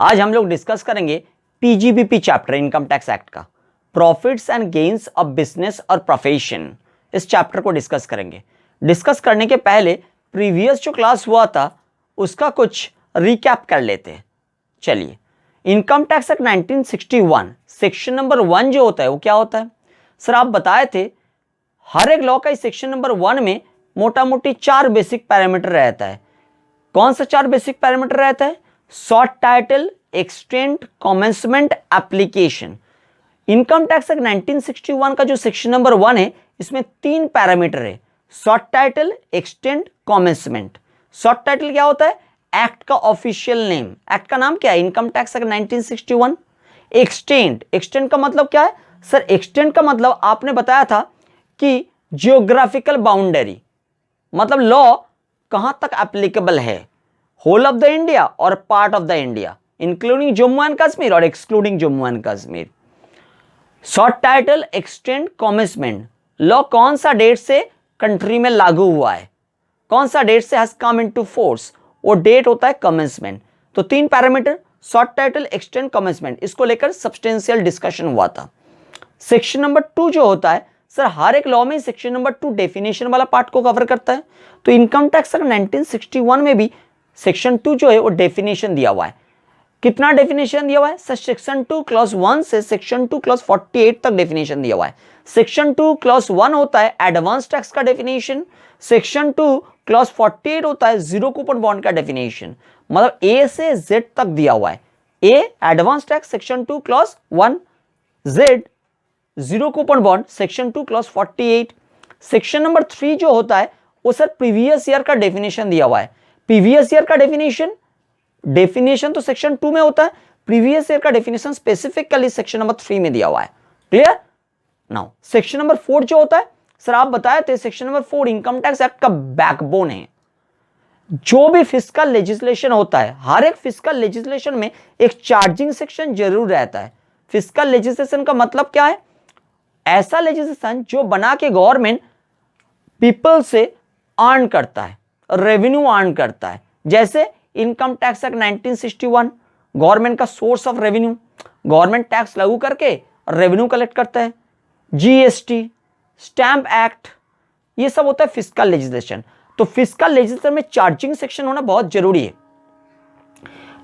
आज हम लोग डिस्कस करेंगे PGBP chapter income tax act का, profits and gains of business और प्रोफेशन। इस चैप्टर को डिस्कस करेंगे। डिस्कस करने के पहले प्रीवियस जो क्लास हुआ था उसका कुछ रिकैप कर लेते हैं। चलिए, income tax act 1961 section number 1 जो होता है वो क्या होता है? सर आप बताए थे हर एक लॉ का इस सेक्शन नंबर 1 में मोटा मोटी 4 बेसिक पैरामीटर रहता है। कौन सा 4 बेसिक पैरामीटर रहता है? Short title, extent, commencement, application. Income tax act 1961 का जो सेक्शन नंबर 1 है इसमें 3 पैरामीटर है, short title, extent, commencement. Short title क्या होता है? एक्ट का ऑफिशियल नेम। एक्ट का नाम क्या है? Income tax act 1961। Extent, extent का मतलब क्या है? सर एक्सटेंट का मतलब आपने बताया था कि जियोग्राफिकल बाउंड्री, मतलब लॉ कहां तक एप्लीकेबल है, होल ऑफ द इंडिया और part of the India, including Jammu and Kashmir और excluding Jammu and Kashmir. Short title, extent, commencement, law कौन सा डेट से कंट्री में लागू हुआ है, कौन सा डेट से हैज कम इनटू फोर्स, वो डेट होता है कमेंसमेंट। तो 3 parameter, short title, extent, commencement, इसको लेकर सब्सटेंशियल डिस्कशन हुआ था। सेक्शन नंबर 2 जो होता है, सर हर एक लॉ में सेक्शन नंबर 2 डेफिनेशन वाला पार्ट को कवर करता है। तो इनकम टैक्स एक्ट 1961 में भी सेक्शन 2 जो है वो डेफिनेशन दिया हुआ है। कितना डेफिनेशन दिया हुआ है? सर सेक्शन 2 क्लॉज 1 से सेक्शन 2 क्लॉज 48 तक डेफिनेशन दिया हुआ है। सेक्शन 2 क्लॉज 1 होता है एडवांस टैक्स का डेफिनेशन, सेक्शन 2 क्लॉज 48 होता है जीरो कूपन बॉन्ड का डेफिनेशन। मतलब ए से जेड तक दिया हुआ है। A advance tax section 2 clause 1, Z zero coupon bond section 2 clause 48। Section number 3 जो होता है वो सर प्रीवियस ईयर का डेफिनेशन दिया हुआ है। प्रीवियस ईयर का डेफिनेशन तो सेक्शन 2 में होता है, प्रीवियस ईयर का डेफिनेशन स्पेसिफिकली सेक्शन नंबर 3 में दिया हुआ है। क्लियर? नाउ सेक्शन नंबर 4 जो होता है, सर आप बताए थे section number 4 income tax act का बैकबोन है। जो भी फिस्कल लेजिस्लेशन होता है, हर एक फिस्कल लेजिस्लेशन में एक चार्जिंग सेक्शन जरूर रहता है। फिस्कल लेजिस्लेशन का मतलब क्या है? ऐसा लेजिस्लेशन जो बना के गवर्नमेंट पीपल से अर्न करता है, रेवेन्यू अर्न करता है। जैसे इनकम टैक्स एक्ट 1961 गवर्नमेंट का source of revenue, government tax लागू करके रेवेन्यू कलेक्ट करता है। जीएसटी, स्टैंप एक्ट, ये सब होता है फिस्कल लेजिस्लेशन। तो फिस्कल लेजिस्लेशन में चार्जिंग सेक्शन होना बहुत जरूरी है।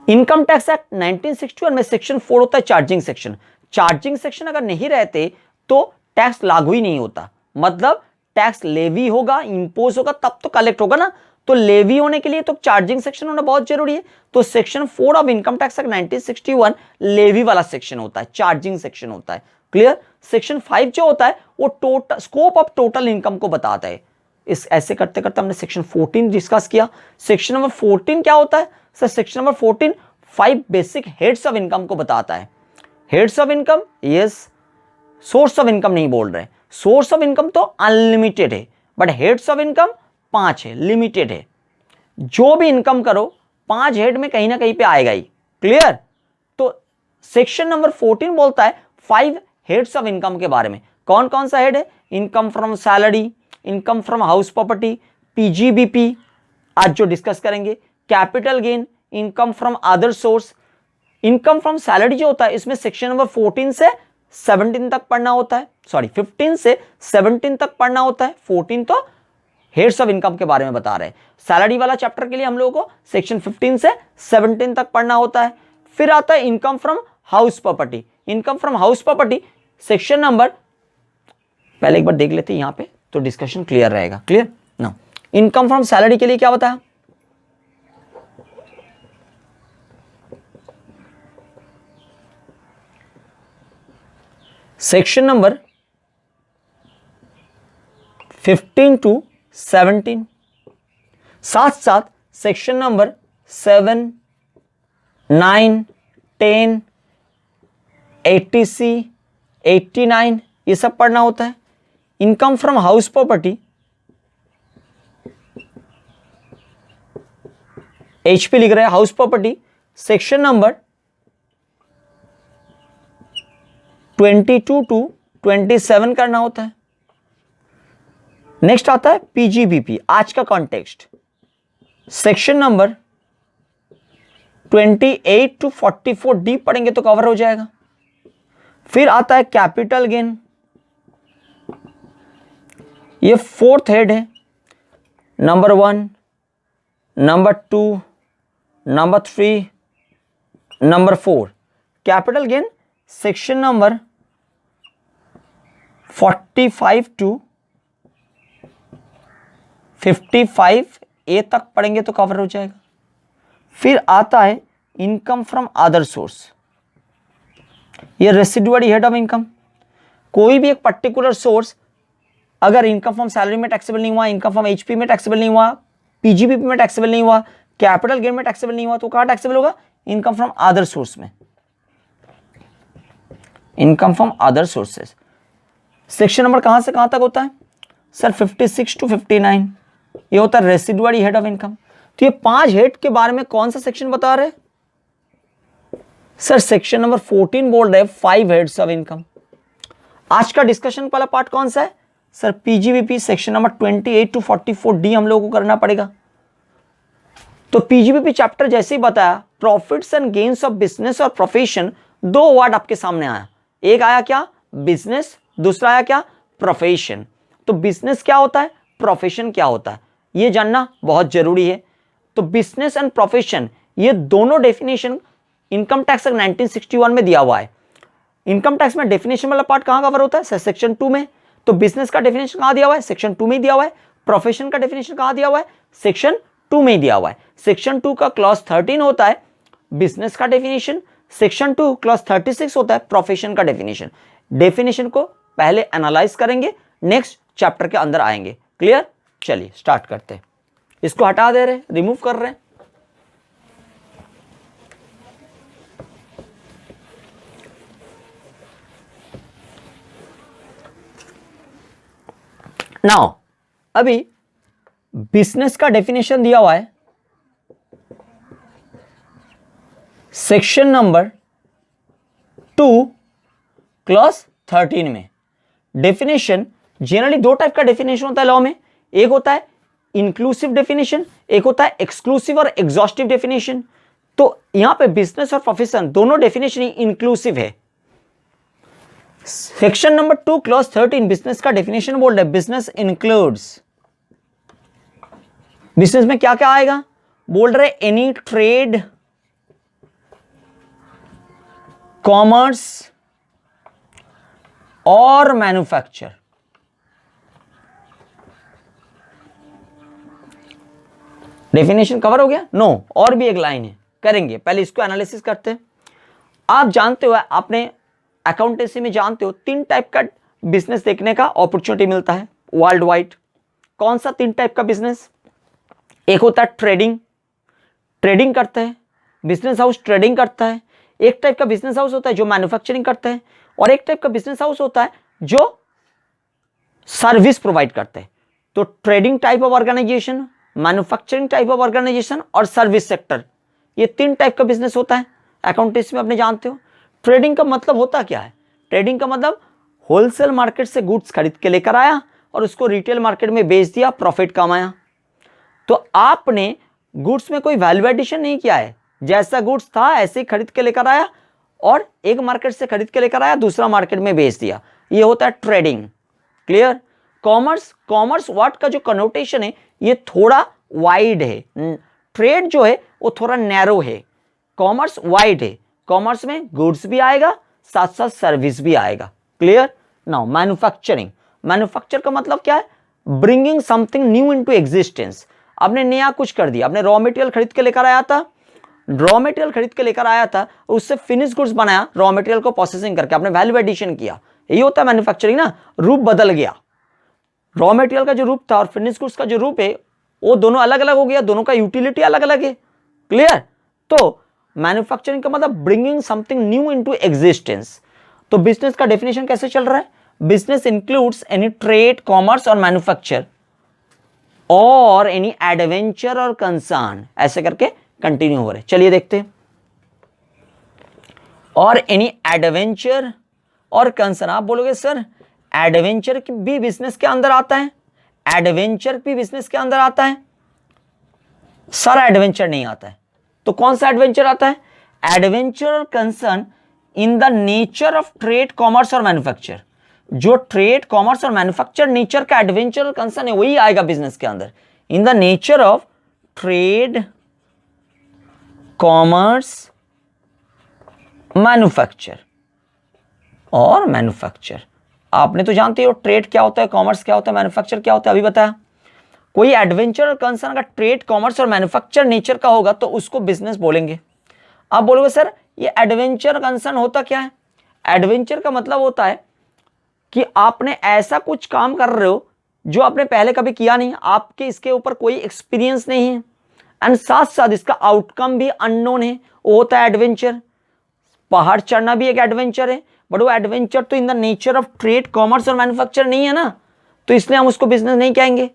इनकम टैक्स एक्ट 1961 में सेक्शन 4 होता है चार्जिंग सेक्शन। चार्जिंग सेक्शन अगर नहीं रहते तो टैक्स लागू ही नहीं होता, मतलब टैक्स लेवी होगा, इंपोज होगा, तब तो कलेक्ट होगा ना। तो लेवी होने के लिए तो चार्जिंग सेक्शन होना बहुत जरूरी है। तो section 4 of income tax act 1961 levy वाला सेक्शन होता है, चार्जिंग सेक्शन होता है। क्लियर? सेक्शन 5 जो होता है वो total scope of total income को बताता है। इस ऐसे करते करते हमने सेक्शन 14 डिस्कस किया। सेक्शन नंबर 14 क्या होता है? Sir section number 14 5 basic heads of income को बताता है। Heads of income, yes, source of income नहीं बोल रहे। सोर्स ऑफ इनकम तो अनलिमिटेड है, बट हेड्स ऑफ इनकम 5 है, लिमिटेड है। जो भी इनकम करो 5 हेड में कहीं ना कहीं पे आएगा ही। क्लियर? तो सेक्शन नंबर 14 बोलता है 5 हेड्स ऑफ इनकम के बारे में। कौन कौन सा हेड है? Income from salary, income from house property, PGBP आज जो डिस्कस करेंगे, capital gain, income from other source. Income from salary जो होता है इसमें सेक्शन नंबर 14 से 17 तक पढ़ना होता है, सॉरी 15 से 17 तक पढ़ना होता है। 14 तो हेड्स ऑफ इनकम के बारे में बता रहे हैं। सैलरी वाला चैप्टर के लिए हम लोगों को सेक्शन 15 से 17 तक पढ़ना होता है। फिर आता है income from house property. Income from house property section number, पहले एक बार देख लेते हैं यहां पे तो डिस्कशन क्लियर रहेगा। क्लियर? ना इनकम फ्रॉम सैलरी के लिए क्या बताया? सेक्शन नंबर 15 टू 17, साथ साथ सेक्शन नंबर 7, 9, 10, 80C, 89 ये सब पढ़ना होता है। Income from house property HP लिख रहे हैं, house property section number 22 to 27 करना होता है। नेक्स्ट आता है पीजीबीपी, आज का context, section number 28 to 44 D पढ़ेंगे तो कवर हो जाएगा। फिर आता है कैपिटल गेन, ये फोर्थ हेड है, number 1, number 2, number 3, number 4। Capital gain section number 45 to 55 A तक पढ़ेंगे तो कवर हो जाएगा। फिर आता है इनकम फ्रॉम अदर सोर्स, ये रेसिडुअल हेड ऑफ इनकम। कोई भी एक पर्टिकुलर सोर्स अगर इनकम फ्रॉम सैलरी में टैक्सेबल नहीं हुआ, इनकम फ्रॉम एचपी में टैक्सेबल नहीं हुआ, पीजीबीपी में टैक्सेबल नहीं हुआ, कैपिटल गेन में टैक्सेबल नहीं हुआ, तो कहां टैक्सेबल होगा? इनकम फ्रॉम अदर सोर्स में, income from other sources. Section number कहां से कहां तक होता है सर? 56 टू 59, ये होता है रेसिडुअल हेड ऑफ इनकम। तो ये 5 हेड के बारे में कौन सा सेक्शन बता रहे हैं सर? सेक्शन नंबर 14 बोल रहे हैं 5 हेड्स ऑफ इनकम। आज का डिस्कशन वाला पार्ट कौन सा है sir? PGBP section number 28 to 44 D हम लोगों को करना पड़ेगा। तो पीजीबीपी चैप्टर जैसे ही बताया, profits and gains of business और प्रोफेशन, 2 वर्ड आपके सामने आया। एक आया क्या? बिजनेस, दूसरा आया क्या? प्रोफेशन। तो बिजनेस क्या होता है, प्रोफेशन क्या होता है, ये जानना बहुत जरूरी है। तो बिजनेस एंड प्रोफेशन, ये दोनों डेफिनेशन इनकम टैक्स 1961 में दिया हुआ है। इनकम टैक्स में डेफिनेशन वाला पार्ट कहां कवर होता है? सेक्शन 2 में। तो बिजनेस का डेफिनेशन कहां दिया हुआ है? सेक्शन 2 में दिया हुआ है। प्रोफेशन का डेफिनेशन कहां दिया हुआ है? सेक्शन 2 में दिया हुआ है। सेक्शन 2 का क्लॉज 13 होता है बिजनेस का डेफिनेशन, सेक्शन 2 क्लॉज 36 होता है प्रोफेशन का डेफिनेशन। डेफिनेशन को पहले एनालाइज करेंगे, नेक्स्ट चैप्टर के अंदर आएंगे। क्लियर? चलिए स्टार्ट करते हैं। इसको हटा दे रहे, रिमूव कर रहे हैं। नाउ अभी बिजनेस का डेफिनेशन दिया हुआ है सेक्शन नंबर 2 क्लॉज 13 में। डेफिनेशन जनरली 2 टाइप का डेफिनेशन होता है लॉ में। एक होता है इंक्लूसिव डेफिनेशन, एक होता है एक्सक्लूसिव और एग्जॉस्टिव डेफिनेशन। तो यहां पे बिजनेस और प्रोफेशन दोनों डेफिनेशन ही इंक्लूसिव है। सेक्शन नंबर 2 क्लॉज 13 बिजनेस का डेफिनेशन बोल रहे हैं बिजनेस इंक्लूड्स, बिजनेस में क्या क्या आएगा बोल रहे? एनी ट्रेड, कॉमर्स और मैन्युफैक्चर। डेफिनेशन कवर हो गया? नो, और भी एक लाइन है, करेंगे। पहले इसको एनालिसिस करते हैं। आप जानते हो, आपने अकाउंटेंसी में जानते हो 3 टाइप का बिजनेस देखने का अपॉर्चुनिटी मिलता है वर्ल्ड वाइड। कौन सा 3 टाइप का बिजनेस? एक होता है ट्रेडिंग, ट्रेडिंग करता है, बिजनेस हाउस ट्रेडिंग करता है। एक टाइप का बिजनेस हाउस होता है जो मैन्युफैक्चरिंग करता है, और एक टाइप का बिजनेस हाउस होता है जो सर्विस प्रोवाइड करता है। तो trading type of organization, manufacturing type of organization और सर्विस सेक्टर, ये 3 टाइप का बिजनेस होता है अकाउंटेंसी में। अपने जानते हो ट्रेडिंग का मतलब होता क्या है? ट्रेडिंग का मतलब होलसेल मार्केट से गुड्स खरीद के लेकर आया और उसको रिटेल मार्केट में बेच दिया, प्रॉफिट कमाया। तो आपने गुड्स में कोई वैल्यू एडिशन नहीं किया है, जैसा गुड्स था ऐसे ही खरीद के लेकर आया और एक मार्केट से खरीद के लेकर आया, दूसरा मार्केट में बेच दिया, ये होता है trading. Clear? Commerce, commerce word का जो कनोटेशन है ये थोड़ा वाइड है। ट्रेड जो है वो थोड़ा नैरो है, कॉमर्स वाइड है। कॉमर्स में गुड्स भी आएगा, साथ साथ सर्विस भी आएगा। क्लियर? नाउ मैन्युफैक्चरिंग, मैन्युफैक्चर का मतलब क्या है? Bringing something new into existence. आपने नया कुछ कर दिया, आपने रॉ मटेरियल खरीद के लेकर आया था, रॉ मटेरियल खरीद के लेकर आया था, उससे फिनिश गुड्स बनाया, रॉ मटेरियल को प्रोसेसिंग करके आपने वैल्यू एडिशन किया, यही होता है मैन्युफैक्चरिंग ना। रूप बदल गया, रॉ मटेरियल का जो रूप था और फिनिश गुड्स का जो रूप है वो दोनों अलग अलग हो गया, दोनों का यूटिलिटी अलग अलग है। क्लियर? तो मैन्युफैक्चरिंग का मतलब bringing something new into existence. तो बिजनेस का डेफिनेशन कैसे चल रहा है? Business includes any trade, commerce और मैन्युफैक्चर और एनी एडवेंचर और कंसर्न, ऐसे करके कंटिन्यू हो रहे। चलिए देखते हैं। और एनी एडवेंचर और कंसर्न, आप बोलोगे सर एडवेंचर भी बिजनेस के अंदर आता है? एडवेंचर भी बिजनेस के अंदर आता है? सर एडवेंचर नहीं आता है। तो कौन सा एडवेंचर आता है? Adventure concern in the nature of trade, commerce और मैन्युफैक्चर। जो ट्रेड, कॉमर्स और मैन्युफैक्चर नेचर का एडवेंचर कंसर्न है वही आएगा बिजनेस के अंदर। In the nature of trade, commerce, manufacture और मैन्युफैक्चर। आपने तो जानते हो ट्रेड क्या होता है, कॉमर्स क्या होता है, मैन्युफैक्चर क्या होता है, अभी बताया। कोई एडवेंचर और कंसर्न अगर ट्रेड, कॉमर्स और मैन्युफैक्चर नेचर का होगा तो उसको बिजनेस बोलेंगे। आप बोलोगे सर ये एडवेंचर कंसर्न होता क्या है? एडवेंचर का मतलब होता है कि आपने ऐसा कुछ काम कर रहे हो जो आपने पहले कभी किया नहीं, आपके इसके ऊपर कोई एक्सपीरियंस नहीं है, एंड साथ साथ इसका आउटकम भी अननोन है, वो होता है एडवेंचर। पहाड़ चढ़ना भी एक एडवेंचर है, बट वो एडवेंचर तो in the nature of trade, commerce और मैन्युफैक्चर नहीं है ना, तो इसलिए हम उसको बिजनेस नहीं कहेंगे।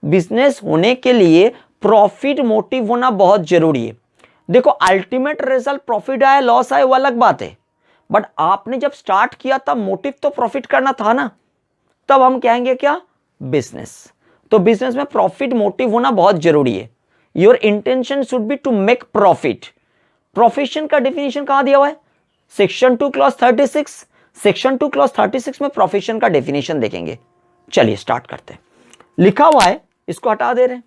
बिजनेस होने के लिए प्रॉफिट मोटिव होना बहुत जरूरी है। देखो अल्टीमेट रिजल्ट प्रॉफिट आया, लॉस आए, वो अलग बात है, बट आपने जब स्टार्ट किया तब मोटिव तो प्रॉफिट करना था ना, तब हम कहेंगे क्या? बिजनेस। तो बिजनेस में प्रॉफिट मोटिव होना बहुत जरूरी है। Your intention should be to make profit. Profession का डेफिनेशन कहां दिया हुआ है? Section 2 clause 36। सेक्शन 2 क्लॉज 36 में प्रोफेशन का डेफिनेशन देखेंगे। चलिए स्टार्ट करते हैं। लिखा हुआ है, इसको हटा दे रहे हैं।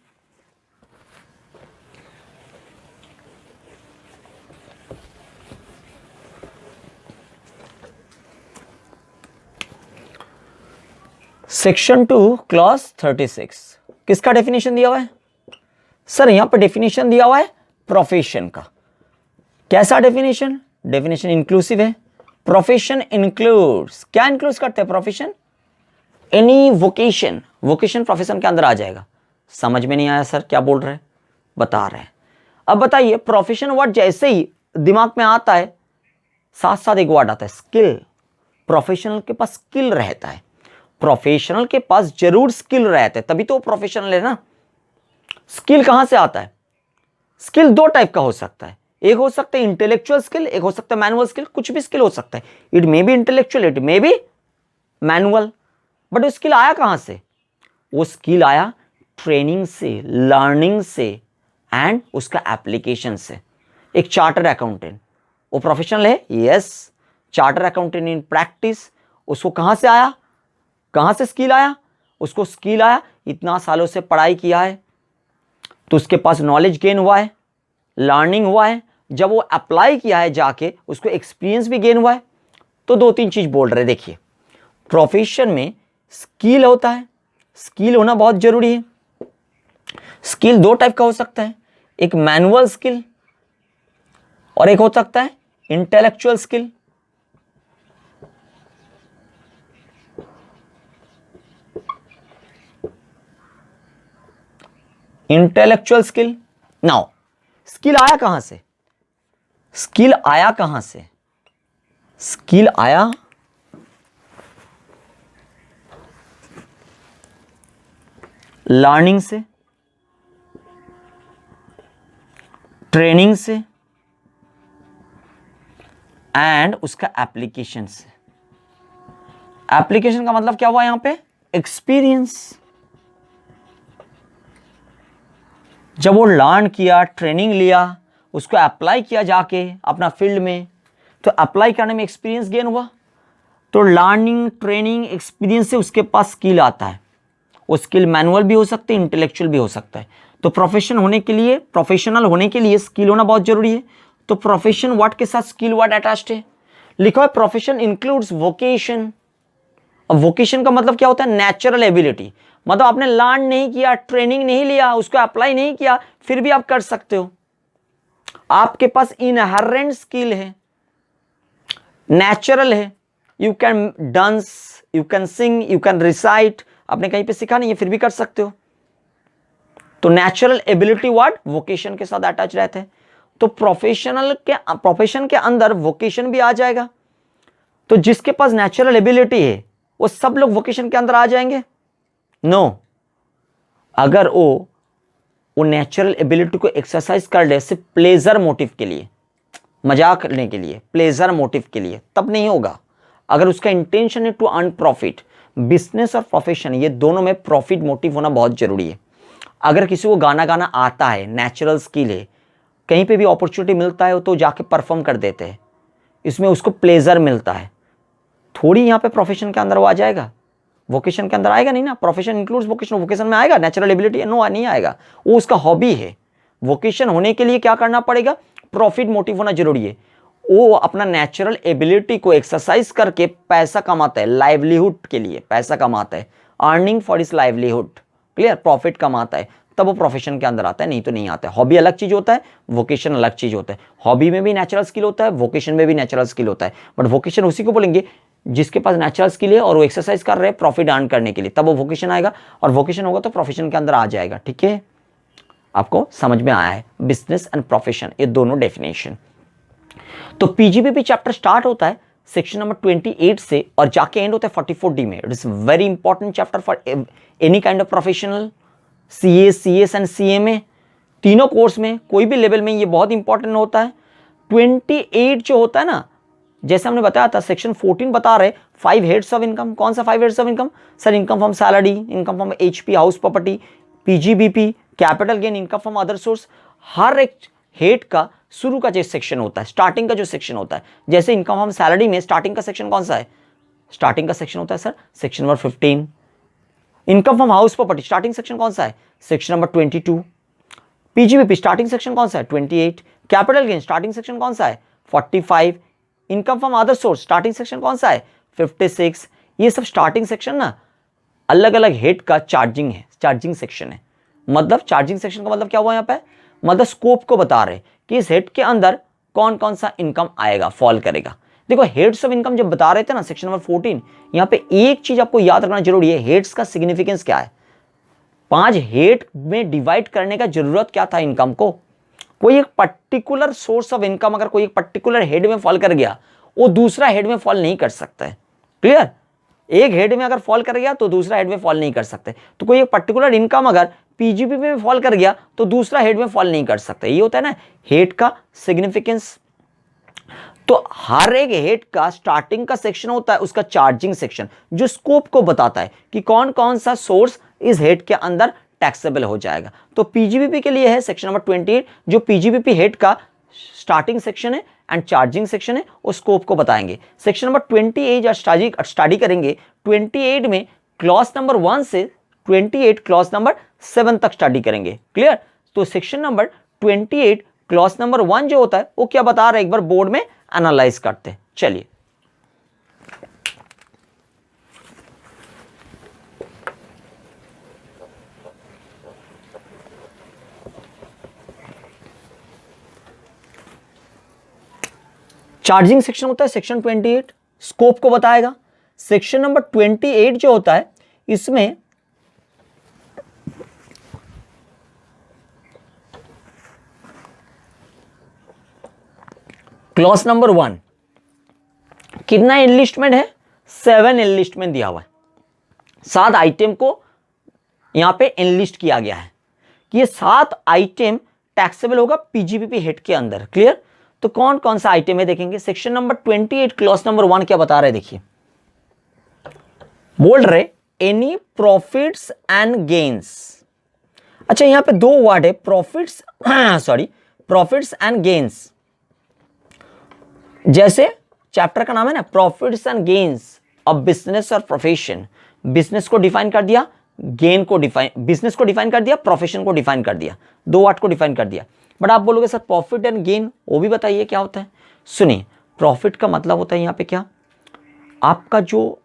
सेक्शन 2 क्लॉज 36 किसका डेफिनेशन दिया हुआ है? सर यहां पर डेफिनेशन दिया हुआ है प्रोफेशन का। कैसा डेफिनेशन? डेफिनेशन इंक्लूसिव है। प्रोफेशन इंक्लूड्स, क्या इंक्लूड्स करते हैं profession? Any vocation. Vocation profession के अंदर आ जाएगा। समझ में नहीं आया सर क्या बोल रहे हैं? बता रहे हैं। अब बताइए, प्रोफेशन वर्ड जैसे ही दिमाग में आता है साथ साथ एक वर्ड आता है स्किल। प्रोफेशनल के पास स्किल रहता है, प्रोफेशनल के पास जरूर स्किल रहता है, तभी तो प्रोफेशनल है ना। स्किल कहां से आता है? स्किल दो टाइप का हो सकता है, एक हो सकता है इंटेलेक्चुअल स्किल, एक हो सकता है मैनुअल स्किल। कुछ भी स्किल हो सकता है, it may be intellectual, it may be manual. But वो स्किल आया कहां से? वो स्किल आया ट्रेनिंग से, लर्निंग से एंड उसका एप्लीकेशन से। एक चार्टर अकाउंटेंट, वो प्रोफेशनल है, yes. Charter accountant in practice, उसको कहां से आया? कहां से स्किल आया? उसको स्किल आया, इतना सालों से पढ़ाई किया है तो उसके पास नॉलेज गेन हुआ है, लर्निंग हुआ है, जब वो अप्लाई किया है जाके उसको एक्सपीरियंस भी गेन हुआ है। तो दो तीन चीज बोल रहे, देखिए प्रोफेशन में स्किल होता है, स्किल होना बहुत जरूरी है। स्किल दो टाइप का हो सकता है, एक मैनुअल स्किल और एक हो सकता है intellectual skill. Intellectual skill. Now skill आया कहां से? स्किल आया कहां से? स्किल आया लर्निंग से, ट्रेनिंग से एंड उसका एप्लीकेशन से। एप्लीकेशन का मतलब क्या हुआ यहां पे? एक्सपीरियंस। जब वो लर्न किया, ट्रेनिंग लिया, उसको अप्लाई किया जाके अपना फील्ड में, तो अप्लाई करने में एक्सपीरियंस गेन हुआ। तो लर्निंग, ट्रेनिंग, एक्सपीरियंस से उसके पास स्किल आता है। वो स्किल मैनुअल भी हो सकते हैं, इंटेलेक्चुअल भी हो सकता है। तो प्रोफेशन होने के लिए, प्रोफेशनल होने के लिए स्किल होना बहुत जरूरी है। तो प्रोफेशन वर्ड के साथ स्किल वर्ड अटैच्ड है। लिखा है प्रोफेशन इंक्लूड्स वोकेशन। अब वोकेशन का मतलब क्या होता है? Natural ability. मतलब आपने लर्न नहीं किया, ट्रेनिंग नहीं लिया, उसको अप्लाई नहीं किया, फिर भी आप कर सकते हो। आपके पास इनहेरेंट स्किल है, नेचुरल है। You can dance, you can sing, you can recite. आपने कहीं पे सीखा नहीं है, फिर भी कर सकते हो। तो नेचुरल एबिलिटी वर्ड वोकेशन के साथ अटैच रहते हैं। तो प्रोफेशन के अंदर वोकेशन भी आ जाएगा। तो जिसके पास नेचुरल एबिलिटी है वो सब लोग वोकेशन के अंदर आ जाएंगे? नो। अगर वो नेचुरल एबिलिटी को एक्सरसाइज कर ले सिर्फ प्लेजर मोटिव के लिए, मजाक करने के लिए, प्लेजर मोटिव के लिए, तब नहीं होगा। अगर उसका इंटेंशन है टू अर्न प्रॉफिट, बिजनेस और प्रोफेशन ये दोनों में प्रॉफिट मोटिव होना बहुत जरूरी है। अगर किसी को गाना गाना आता है, नेचुरल स्किल है, कहीं पे भी अपॉर्चुनिटी मिलता है तो जाके परफॉर्म कर देते हैं, इसमें उसको प्लेजर मिलता है। थोड़ी यहाँ पे प्रोफेशन के अंदर वो आ जाएगा, वोकेशन के अंदर आएगा नहीं ना। प्रोफेशन इंक्लूड्स वोकेशन, वोकेशन में आएगा नेचुरल एबिलिटी? नो, नहीं आएगा, वो उसका हॉबी है। वोकेशन होने के लिए क्या करना पड़ेगा? प्रॉफिट मोटिव होना जरूरी है। वो अपना नेचुरल एबिलिटी को एक्सरसाइज करके पैसा कमाता है, लाइवलीहुड के लिए पैसा कमाता है, अर्निंग फॉर इस लाइवलीहुड, क्लियर, प्रॉफिट कमाता है, तब वो प्रोफेशन के अंदर आता है, नहीं तो नहीं आता है। हॉबी अलग चीज होता है, वोकेशन अलग चीज होता है। हॉबी में भी नेचुरल स्किल होता है, वोकेशन में भी नेचुरल स्किल होता है, बट वोकेशन उसी को बोलेंगे जिसके पास नेचुरल स्किल है और वो एक्सरसाइज कर रहे हैं प्रॉफिट अर्न करने के लिए, तब वो वोकेशन आएगा, और वोकेशन होगा तो प्रोफेशन के अंदर आ जाएगा। ठीक है, आपको समझ में आया है बिजनेस एंड प्रोफेशन, ये दोनों डेफिनेशन। तो पीजीबीपी चैप्टर स्टार्ट होता है सेक्शन नंबर 28 से और जाके एंड होता है 44D में। It is very important chapter for any kind of professional, CA, CS and CMA, तीनों कोर्स में कोई भी लेवल में ये बहुत इंपॉर्टेंट होता है। 28 जो होता है ना, जैसे हमने बताया था, सेक्शन 14 बता रहे 5 हेड्स ऑफ इनकम। कौन सा 5 heads of income? Sir, income from salary, income from HP house property, PGBP, capital gain, income from other source. हर एक हेड का शुरू का जो सेक्शन होता है, स्टार्टिंग का जो सेक्शन होता है, जैसे इनकम फ्रॉम सैलरी में स्टार्टिंग का सेक्शन कौन सा है? स्टार्टिंग का सेक्शन होता है sir section number 15। Income from house property starting section कौन सा है? Section number 22। PGBP starting section कौन सा है? 28। कैपिटल गेन स्टार्टिंग सेक्शन कौन सा है? 45। Income from other source starting section कौन सा है? 56। ये सब स्टार्टिंग सेक्शन ना अलग अलग हेड का चार्जिंग सेक्शन है। मतलब चार्जिंग सेक्शन का मतलब क्या हुआ यहाँ पे? मतलब स्कोप को बता रहे कि इस हेड के अंदर कौन कौन सा इनकम आएगा, फॉल करेगा। देखो, हेड्स ऑफ इनकम जब बता रहे थे ना सेक्शन नंबर 14, यहाँ पे एक चीज आपको याद रखना जरूरी है, हेड्स का सिग्निफिकेंस क्या है। 5 हेड में डिवाइड करने का जरूरत क्या था इनकम को? कोई एक पर्टिकुलर सोर्स ऑफ इनकम अगर कोई एक पर्टिकुलर हेड में फॉल कर गया, वो दूसरा हेड में फॉल नहीं कर सकता है। क्लियर? एक हेड में अगर फॉल कर गया तो दूसरा हेड में फॉल नहीं कर सकते। तो कोई एक पर्टिकुलर इनकम अगर पीजीबी में फॉल कर गया तो दूसरा हेड में फॉल नहीं कर सकता। ये होता है ना हेड का सिग्निफिकेंस। तो हर एक हेड का स्टार्टिंग का सेक्शन होता है उसका चार्जिंग सेक्शन, जो स्कोप को बताता है कि कौन कौन सा सोर्स इस हेड के अंदर टैक्सेबल हो जाएगा। तो पीजीबीपी के लिए है सेक्शन नंबर 28, जो पीजीबीपी हेड का स्टार्टिंग सेक्शन है एंड चार्जिंग सेक्शन है, वो स्कोप को बताएंगे। सेक्शन नंबर 28 स्टडी करेंगे। 28 में क्लॉज नंबर 1 से 28 क्लॉज नंबर 7 तक स्टडी करेंगे। क्लियर? तो सेक्शन नंबर 28 क्लॉज नंबर 1 जो होता है वो क्या बता रहा है, एक बार बोर्ड में एनालाइज करते हैं। चलिए, चार्जिंग सेक्शन होता है सेक्शन 28, स्कोप को बताएगा। सेक्शन नंबर 28 जो होता है इसमें क्लॉज नंबर 1 कितना एनलिस्टमेंट है? 7 एनलिस्टमेंट दिया हुआ है। 7 आइटम को यहां पे एनलिस्ट किया गया है कि ये 7 आइटम टैक्सेबल होगा पीजीबीपी हेड के अंदर। क्लियर? तो कौन कौन सा आइटम है देखेंगे। सेक्शन नंबर 28 क्लॉज नंबर 1 क्या बता रहे, देखिए, बोल रहे एनी प्रॉफिट्स एंड गेन्स। अच्छा, यहां पे 2 वर्ड है, प्रॉफिट्स प्रॉफिट्स एंड गेन्स। जैसे चैप्टर का नाम है ना profits and gains of business और प्रोफेशन। बिजनेस को डिफाइन कर दिया, बिजनेस को डिफाइन कर दिया, प्रोफेशन को डिफाइन कर दिया, 2 वर्ड को डिफाइन कर दिया। बट आप बोलोगे सर प्रॉफिट एंड गेन, वो भी बताइए क्या होता है। सुनिए, प्रॉफिट का मतलब होता है यहां पे क्या, आपका जो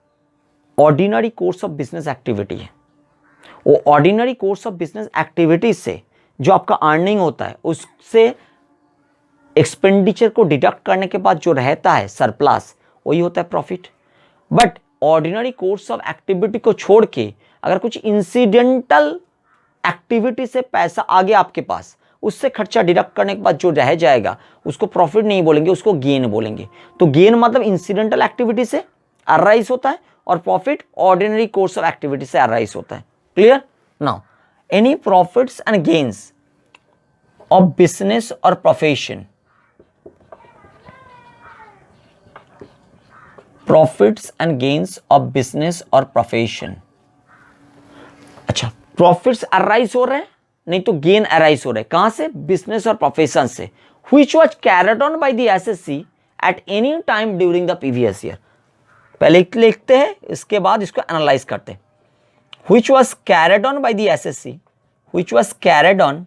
ordinary course of business activity है, वो ordinary course of business activities से जो आपका अर्निंग होता है उससे एक्सपेंडिचर को डिडक्ट करने के बाद जो रहता है सरप्लस, वही होता है profit. But ordinary course of activity को छोड़ के अगर कुछ इंसिडेंटल एक्टिविटी से पैसा आ गया आपके पास, उससे खर्चा डिडक्ट करने के बाद जो रह जाएगा उसको प्रॉफिट नहीं बोलेंगे, उसको गेन बोलेंगे। तो गेन मतलब इंसिडेंटल एक्टिविटी से अराइज होता है और profit ordinary course of activity से अराइज होता है। Clear? Now any profits and gains of business और profession, profits and gains of business और प्रोफेशन। अच्छा, प्रॉफिट्स अराइज हो रहे हैं नहीं तो गेन अराइज हो रहा है, कहां से? बिजनेस और प्रोफेशन से। Which was carried on by the assessee at any time during the previous year. पहले लिखते हैं, इसके बाद इसको एनालाइज करते हैं। Which was carried on by the assessee, which was carried on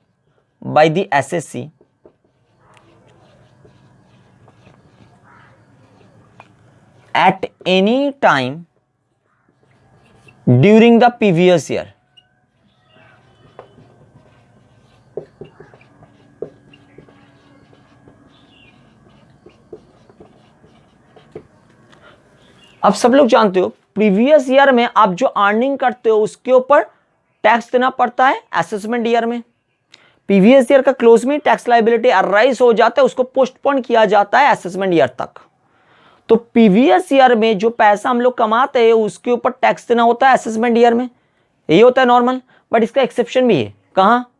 by the assessee at any time during the previous year. अब सब लोग जानते हो प्रीवियस ईयर में आप जो अर्निंग करते हो उसके ऊपर टैक्स देना पड़ता है असेसमेंट ईयर में। प्रीवियस ईयर का क्लोज में टैक्स लायबिलिटी अराइज हो जाता है, उसको पोस्टपोन किया जाता है असेसमेंट ईयर तक। तो प्रीवियस ईयर में जो पैसा हम लोग कमाते हैं उसके ऊपर टैक्स देना होता है असेसमेंट ईयर में, यही होता है नॉर्मल। बट इसका एक्सेप्शन भी है, कहाँ?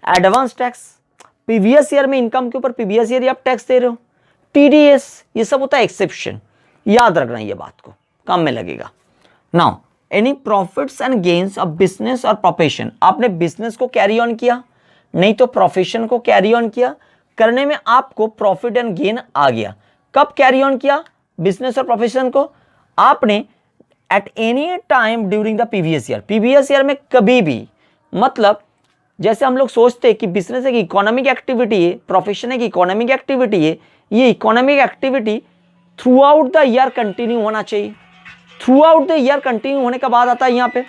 Advance tax. प्रीवियस ईयर में इनकम के ऊपर प्रीवियस ईयर आप टैक्स दे रहे हो, टीडीएस, ये सब होता है एक्सेप्शन। याद रखना ये बात को, काम में लगेगा। Now any profits and gains of business और प्रोफेशन, आपने बिजनेस को कैरी ऑन किया, नहीं तो प्रोफेशन को कैरी ऑन किया, करने में आपको प्रॉफिट एंड गेन आ गया। कब कैरी ऑन किया बिजनेस और प्रोफेशन को? आपने at any time during the previous year, previous year में कभी भी। मतलब जैसे हम लोग सोचते हैं कि बिजनेस एक इकोनॉमिक एक्टिविटी है, प्रोफेशन एक इकोनॉमिक एक्टिविटी है, ये economic activity through out the year continue होना चाहिए। Through out the year continue होने का बाद आता है यहाँ पे।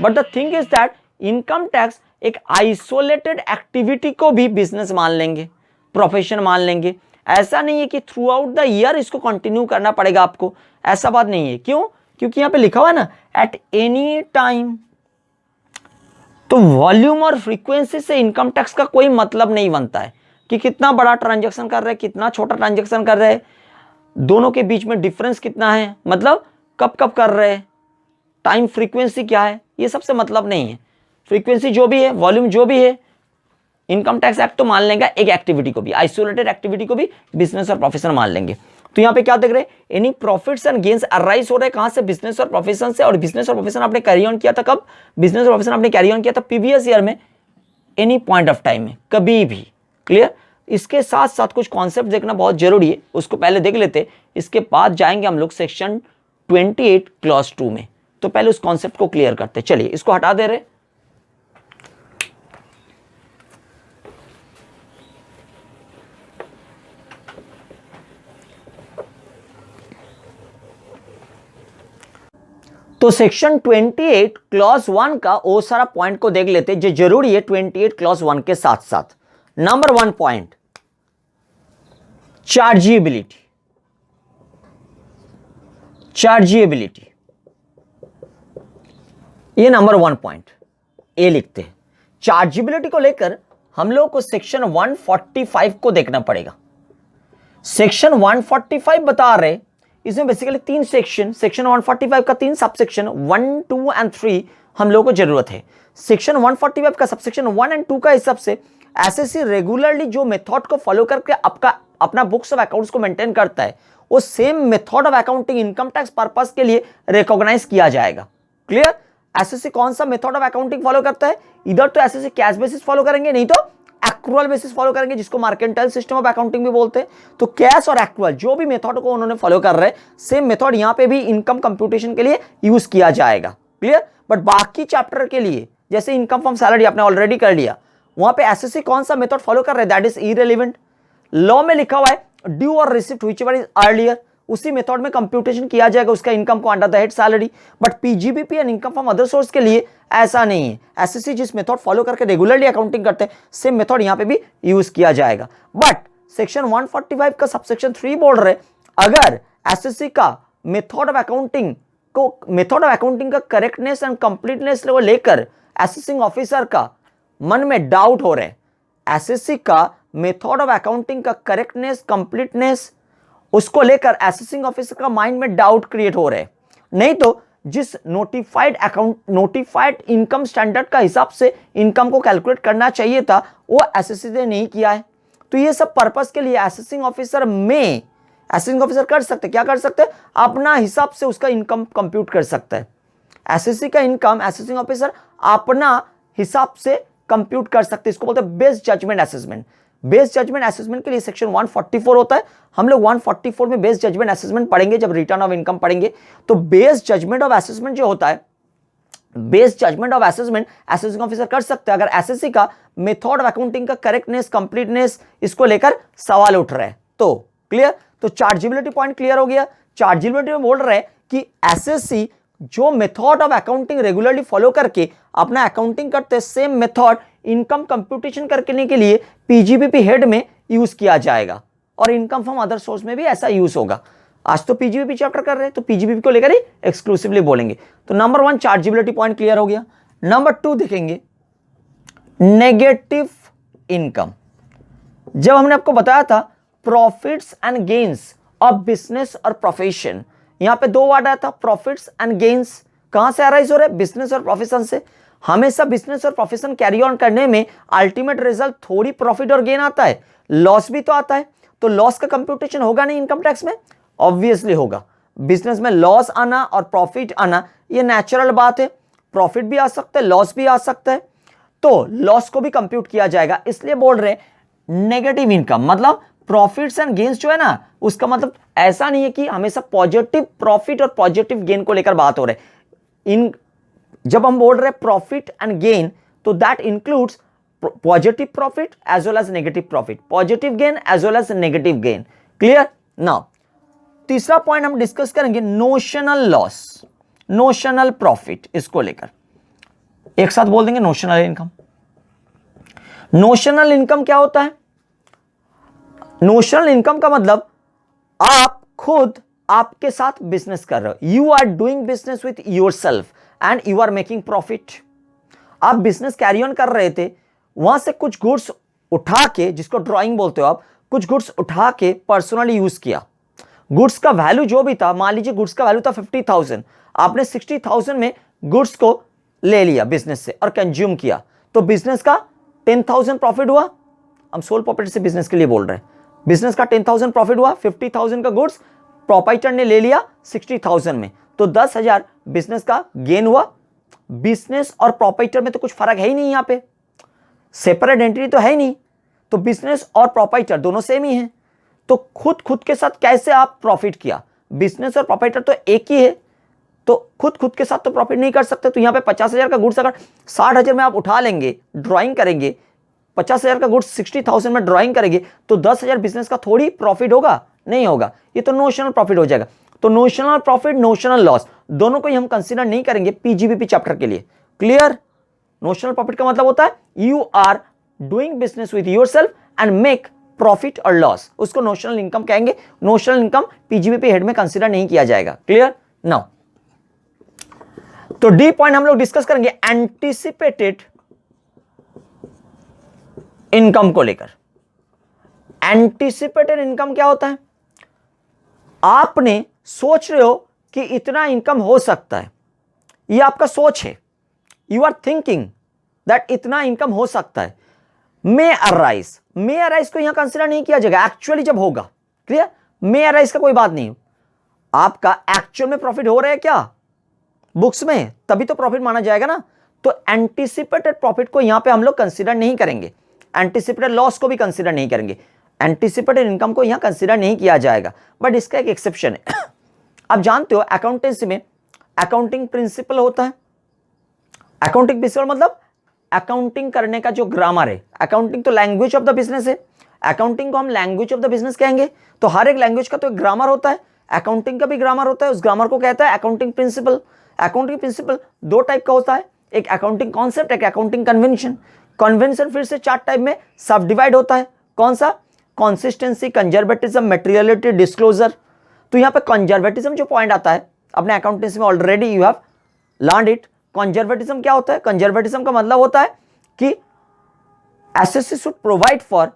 But the thing is that income tax एक आइसोलेटेड एक्टिविटी को भी बिजनेस मान लेंगे, प्रोफेशन मान लेंगे। ऐसा नहीं है कि थ्रू आउट द ईयर इसको कंटिन्यू करना पड़ेगा आपको, ऐसा बात नहीं है। क्यों? क्योंकि यहां पे लिखा हुआ है ना एट एनी टाइम। तो वॉल्यूम और फ्रीक्वेंसी से इनकम टैक्स का कोई मतलब नहीं बनता है कि कितना बड़ा ट्रांजैक्शन कर रहे हैं, कितना छोटा ट्रांजैक्शन कर रहे हैं, दोनों के बीच में डिफरेंस कितना है, मतलब कब कब कर रहे हैं, टाइम फ्रीक्वेंसी क्या है, ये सबसे मतलब नहीं है। फ्रीक्वेंसी जो भी है, वॉल्यूम जो भी है, इनकम टैक्स एक्ट तो मान लेंगे एक एक्टिविटी को भी, आइसोलेटेड एक्टिविटी को भी बिजनेस और प्रोफेशन मान लेंगे। तो यहाँ पे क्या देख रहे हैं? Any profits and gains arise हो रहे हैं कहां से? बिजनेस और प्रोफेशन से। और बिजनेस और प्रोफेशन आपने कैरी ऑन किया था कब? बिजनेस और प्रोफेशन आपने कैरी ऑन किया था प्रीवियस ईयर में, एनी पॉइंट ऑफ टाइम में, कभी भी। क्लियर? इसके साथ साथ कुछ कॉन्सेप्ट देखना बहुत जरूरी है, उसको पहले देख लेते, इसके बाद जाएंगे हम लोग सेक्शन 28 क्लॉज 2 में। तो पहले उस कॉन्सेप्ट को क्लियर करते। चलिए इसको हटा दे रहे। तो सेक्शन 28 क्लॉज 1 का वो सारा पॉइंट को देख लेते जो जरूरी है 28 क्लॉज 1 के साथ साथ। Number 1 point, chargeability. चार्जेबिलिटी, ये नंबर 1 पॉइंट ए लिखते हैं। चार्जेबिलिटी को लेकर हम लोग को सेक्शन 145 को देखना पड़ेगा। सेक्शन 145 बता रहे, इसमें बेसिकली 3 सेक्शन, सेक्शन 145 का 3 सबसेक्शन 1, 2 एंड 3 हम लोगों को जरूरत है। सेक्शन 145 का सबसेक्शन 1 एंड 2 का हिसाब से एसएससी रेगुलरली जो मेथड को फॉलो करके अपना बुक्स ऑफ अकाउंट्स को मेंटेन करता है, वो same method of accounting income tax purpose के लिए रिकॉग्नाइज किया जाएगा। क्लियर? एसएससी कौन सा मेथड ऑफ अकाउंटिंग फॉलो करता है? इधर तो एसएससी कैश बेसिस फॉलो करेंगे, नहीं तो एक्रुअल बेसिस फॉलो करेंगे, जिसको मार्केंटाइल सिस्टम ऑफ अकाउंटिंग भी बोलते हैं। तो कैश और एक्रुअल जो भी मेथड को उन्होंने फॉलो कर रहे हैं, सेम मेथड यहां पे भी इनकम कंप्यूटेशन के लिए यूज किया जाएगा। क्लियर? बट बाकी चैप्टर के लिए जैसे इनकम फ्रॉम सैलरी आपने ऑलरेडी कर लिया, वहां पे एसएससी कौन सा मेथड फॉलो कर रहे हैं, दैट इज इररिलेवेंट। लॉ में लिखा हुआ है ड्यू और रिसिप्ट व्हिचएवर इज अर्लियर, उसी मेथड में कंप्यूटेशन किया जाएगा उसका इनकम को under the head salary. But PGBP and income from other source के लिए ऐसा नहीं है। एसएससी जिस मेथड फॉलो करके रेगुलरली अकाउंटिंग करते हैं, सेम मेथड यहां पे भी यूज किया जाएगा। बट सेक्शन 145 का सबसेक्शन 3 बोल रहे, अगर एसएससी का मेथड ऑफ अकाउंटिंग का करेक्टनेस एंड कंप्लीटनेस लेवल लेकर असेसिंग ऑफिसर का मन में डाउट हो रहे, एसएससी का मेथड ऑफ अकाउंटिंग का करेक्टनेस, कंप्लीटनेस, उसको लेकर असेसिंग ऑफिसर का माइंड में डाउट क्रिएट हो रहे, नहीं तो जिस नोटिफाइड इनकम स्टैंडर्ड का हिसाब से इनकम को कैलकुलेट करना चाहिए था, वो एसएससी ने नहीं किया है। तो ये सब पर्पस के लिए असेसिंग ऑफिसर कर सकते, क्या कर सकते, अपना हिसाब से उसका इनकम कंप्यूट कर सकता है। एसएससी का इनकम असेसिंग ऑफिसर अपना हिसाब से कंप्यूट कर सकते हैं। इसको बोलते हैं based judgement assessment. Based judgement assessment के लिए सेक्शन 144 होता है। हम लोग 144 में बेस्ड जजमेंट असेसमेंट पढ़ेंगे जब रिटर्न ऑफ इनकम पढ़ेंगे। तो बेस्ड जजमेंट ऑफ असेसमेंट जो होता है, based judgement of assessment assessing officer कर सकते हैं अगर एसएससी का मेथड ऑफ अकाउंटिंग का करेक्टनेस, कंप्लीटनेस इसको लेकर सवाल उठ रहे हैं तो। क्लियर? तो चार्जेबिलिटी पॉइंट क्लियर हो गया। चार्जेबिलिटी में बोल रहे हैं कि एसएससी जो method of accounting regularly follow करके अपना अकाउंटिंग करते हैं, सेम मेथड इनकम कंप्यूटेशन करने के लिए पीजीबीपी हेड में यूज किया जाएगा और इनकम फ्रॉम अदर सोर्स में भी ऐसा यूज होगा। आज तो पीजीबीपी चैप्टर कर रहे हैं तो पीजीबीपी को लेकर ही एक्सक्लूसिवली बोलेंगे। तो नंबर 1 चार्जेबिलिटी पॉइंट क्लियर हो गया। नंबर 2 देखेंगे नेगेटिव इनकम। जब हमने आपको बताया था profits and gains of business और प्रोफेशन, यहां पे 2 वर्ड आया था प्रॉफिट्स एंड गेन्स। कहां से अराइज हो रहे हैं? बिजनेस और प्रोफेशन से। हमेशा बिजनेस और प्रोफेशन कैरी ऑन करने में अल्टीमेट रिजल्ट थोड़ी प्रॉफिट और गेन आता है, लॉस भी तो आता है। तो लॉस का कंप्यूटेशन होगा नहीं इनकम टैक्स में? ऑब्वियसली होगा। बिजनेस में लॉस आना और प्रॉफिट आना ये नेचुरल बात है। प्रॉफिट भी आ सकता है, लॉस भी आ सकता है, तो लॉस को भी कंप्यूट किया जाएगा। इसलिए बोल रहे हैं नेगेटिव इनकम, मतलब प्रॉफिट्स एंड गेन्स जो है ना, उसका मतलब ऐसा नहीं है कि हमेशा पॉजिटिव प्रॉफिट और पॉजिटिव गेन को लेकर बात हो रही है। जब हम बोल रहे हैं प्रॉफिट एंड गेन तो that includes positive profit as well as negative profit, positive gain as well as negative gain. Clear? Now तीसरा पॉइंट हम डिस्कस करेंगे नोशनल लॉस, नोशनल प्रॉफिट। इसको लेकर एक साथ बोल देंगे नोशनल इनकम। नोशनल इनकम क्या होता है? नोशनल इनकम का मतलब आप खुद आपके साथ बिजनेस कर रहे हो, you are doing business with yourself and you are making profit. आप बिजनेस कैरी ऑन कर रहे थे, वहां से कुछ गुड्स उठा के, जिसको ड्राइंग बोलते हो आप, कुछ गुड्स उठा के पर्सनली यूज किया। गुड्स का वैल्यू जो भी था, मान लीजिए गुड्स का वैल्यू था 50,000, आपने 60,000 में गुड्स को ले लिया बिजनेस से और कंज्यूम किया, तो बिजनेस का 10,000 प्रॉफिट हुआ। हम सोल प्रॉपर्टी से बिजनेस के लिए बोल रहे हैं। बिजनेस का 10,000 प्रॉफिट हुआ, 50,000 का गुड्स प्रोपाइटर ने ले लिया 60,000 में, तो 10,000 बिजनेस का गेन हुआ। बिजनेस और प्रोपाइटर में तो कुछ फर्क है ही नहीं, यहां पे सेपरेट एंटिटी तो है ही नहीं, तो बिजनेस और प्रोपाइटर दोनों सेम ही हैं। तो खुद के साथ कैसे आप प्रॉफिट किया? बिजनेस और प्रोपाइटर तो एक ही है, तो खुद के साथ तो प्रॉफिट नहीं कर सकते। तो यहां पे 50,000 का गुड्स अगर 60,000 में आप उठा लेंगे, ड्राइंग करेंगे, 50,000 का गुड्स 60,000 में ड्राइंग करेंगे, तो 10,000 बिजनेस का थोड़ी प्रॉफिट होगा? नहीं होगा, ये तो नोशनल प्रॉफिट हो जाएगा। तो नोशनल प्रॉफिट, नोशनल लॉस दोनों को ही हम कंसीडर नहीं करेंगे पीजीबीपी चैप्टर के लिए। क्लियर? नोशनल प्रॉफिट का मतलब होता है you are doing business with yourself and make profit और लॉस, उसको नोशनल इनकम कहेंगे। नोशनल इनकम पीजीबीपी हेड में कंसीडर नहीं किया जाएगा। क्लियर? नाउ तो डी पॉइंट हम लोग डिस्कस करेंगे एंटीसिपेटेड इनकम को लेकर। एंटीसिपेटेड इनकम क्या होता है? आपने सोच रहे हो कि इतना इनकम हो सकता है, ये आपका सोच है, यू आर थिंकिंग दैट इतना इनकम हो सकता है। मे अराइज, मे अराइज को यहां कंसीडर नहीं किया जाएगा, एक्चुअली जब होगा। क्लियर? मे अराइज का कोई बात नहीं, आपका एक्चुअल में प्रॉफिट हो रहा है क्या बुक्स में, तभी तो प्रॉफिट माना जाएगा ना। तो एंटीसिपेटेड प्रॉफिट को यहां पे हम लोग कंसीडर नहीं करेंगे, एंटीसिपेटेड लॉस को भी कंसीडर नहीं करेंगे, एंटीसिपेटेड इनकम को यहां कंसीडर नहीं किया जाएगा। बट इसका एक एक्सेप्शन है। आप जानते हो अकाउंटेंसी में अकाउंटिंग प्रिंसिपल होता है। अकाउंटिंग प्रिंसिपल मतलब अकाउंटिंग करने का जो ग्रामर है। अकाउंटिंग तो लैंग्वेज ऑफ द बिजनेस है, अकाउंटिंग को हम लैंग्वेज ऑफ द बिजनेस कहेंगे। तो हर एक लैंग्वेज का तो एक ग्रामर होता है, अकाउंटिंग का भी ग्रामर होता है, उस ग्रामर को कहता है accounting principle. Accounting principle 2 type का होता है, एक अकाउंटिंग कॉन्सेप्ट, एक अकाउंटिंग कन्वेंशन। कन्वेंशन फिर से 4 टाइप में सब डिवाइड होता है। कौन सा? Consistency, conservatism, materiality, disclosure. तो यहां पे कंजर्वेटिज्म जो पॉइंट आता है, अपने अकाउंटेंसी में already you have learned it. Conservatism क्या होता है? कंजर्वेटिज्म का मतलब होता है कि SSC should provide for,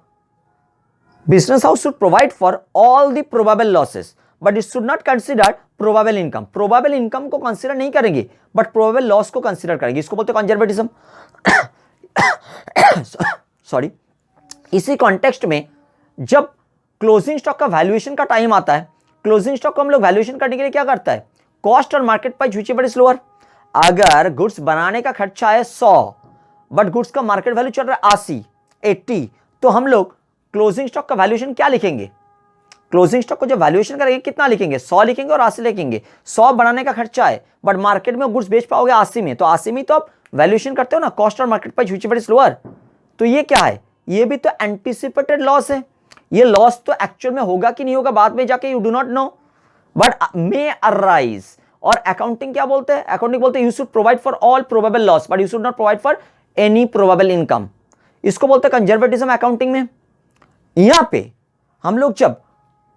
business house should provide for all the probable losses, but it should not consider probable income. Probable income को कंसीडर नहीं करेंगे, बट प्रोबेबल लॉस को कंसीडर करेंगे। इसको बोलते हैं कंजर्वेटिज्म। सॉरी। इसी कॉन्टेक्स्ट में जब क्लोजिंग स्टॉक का वैल्यूएशन का टाइम आता है, क्लोजिंग स्टॉक को हम लोग वैल्यूएशन करने के लिए क्या करता है? कॉस्ट और market price whichever is lower. अगर गुड्स बनाने का खर्चा है 100 बट गुड्स का मार्केट वैल्यू चल रहा है 80, 80, तो हम लोग क्लोजिंग स्टॉक का वैल्यूएशन क्या लिखेंगे? क्लोजिंग स्टॉक को जब वैल्यूएशन करेंगे कितना लिखेंगे? 100 लिखेंगे और 80 लिखेंगे। 100 बनाने का खर्चा है, बट मार्केट में गुड्स बेच पाओगे 80 में, तो 80 में तो आप वैल्यूएशन करते हो ना, कॉस्ट और market price which ever is lower. तो ये क्या है? ये भी तो एंटीसिपेटेड लॉस है। ये लॉस तो एक्चुअल में होगा कि नहीं होगा बाद में जाके you do not know, but may arise. और अकाउंटिंग क्या बोलते हैं? अकाउंटिंग बोलते हैं you should provide for all probable loss but you should not provide for any probable income. इसको बोलते हैं कंजर्वेटिज्म अकाउंटिंग में। यहां पे हम लोग जब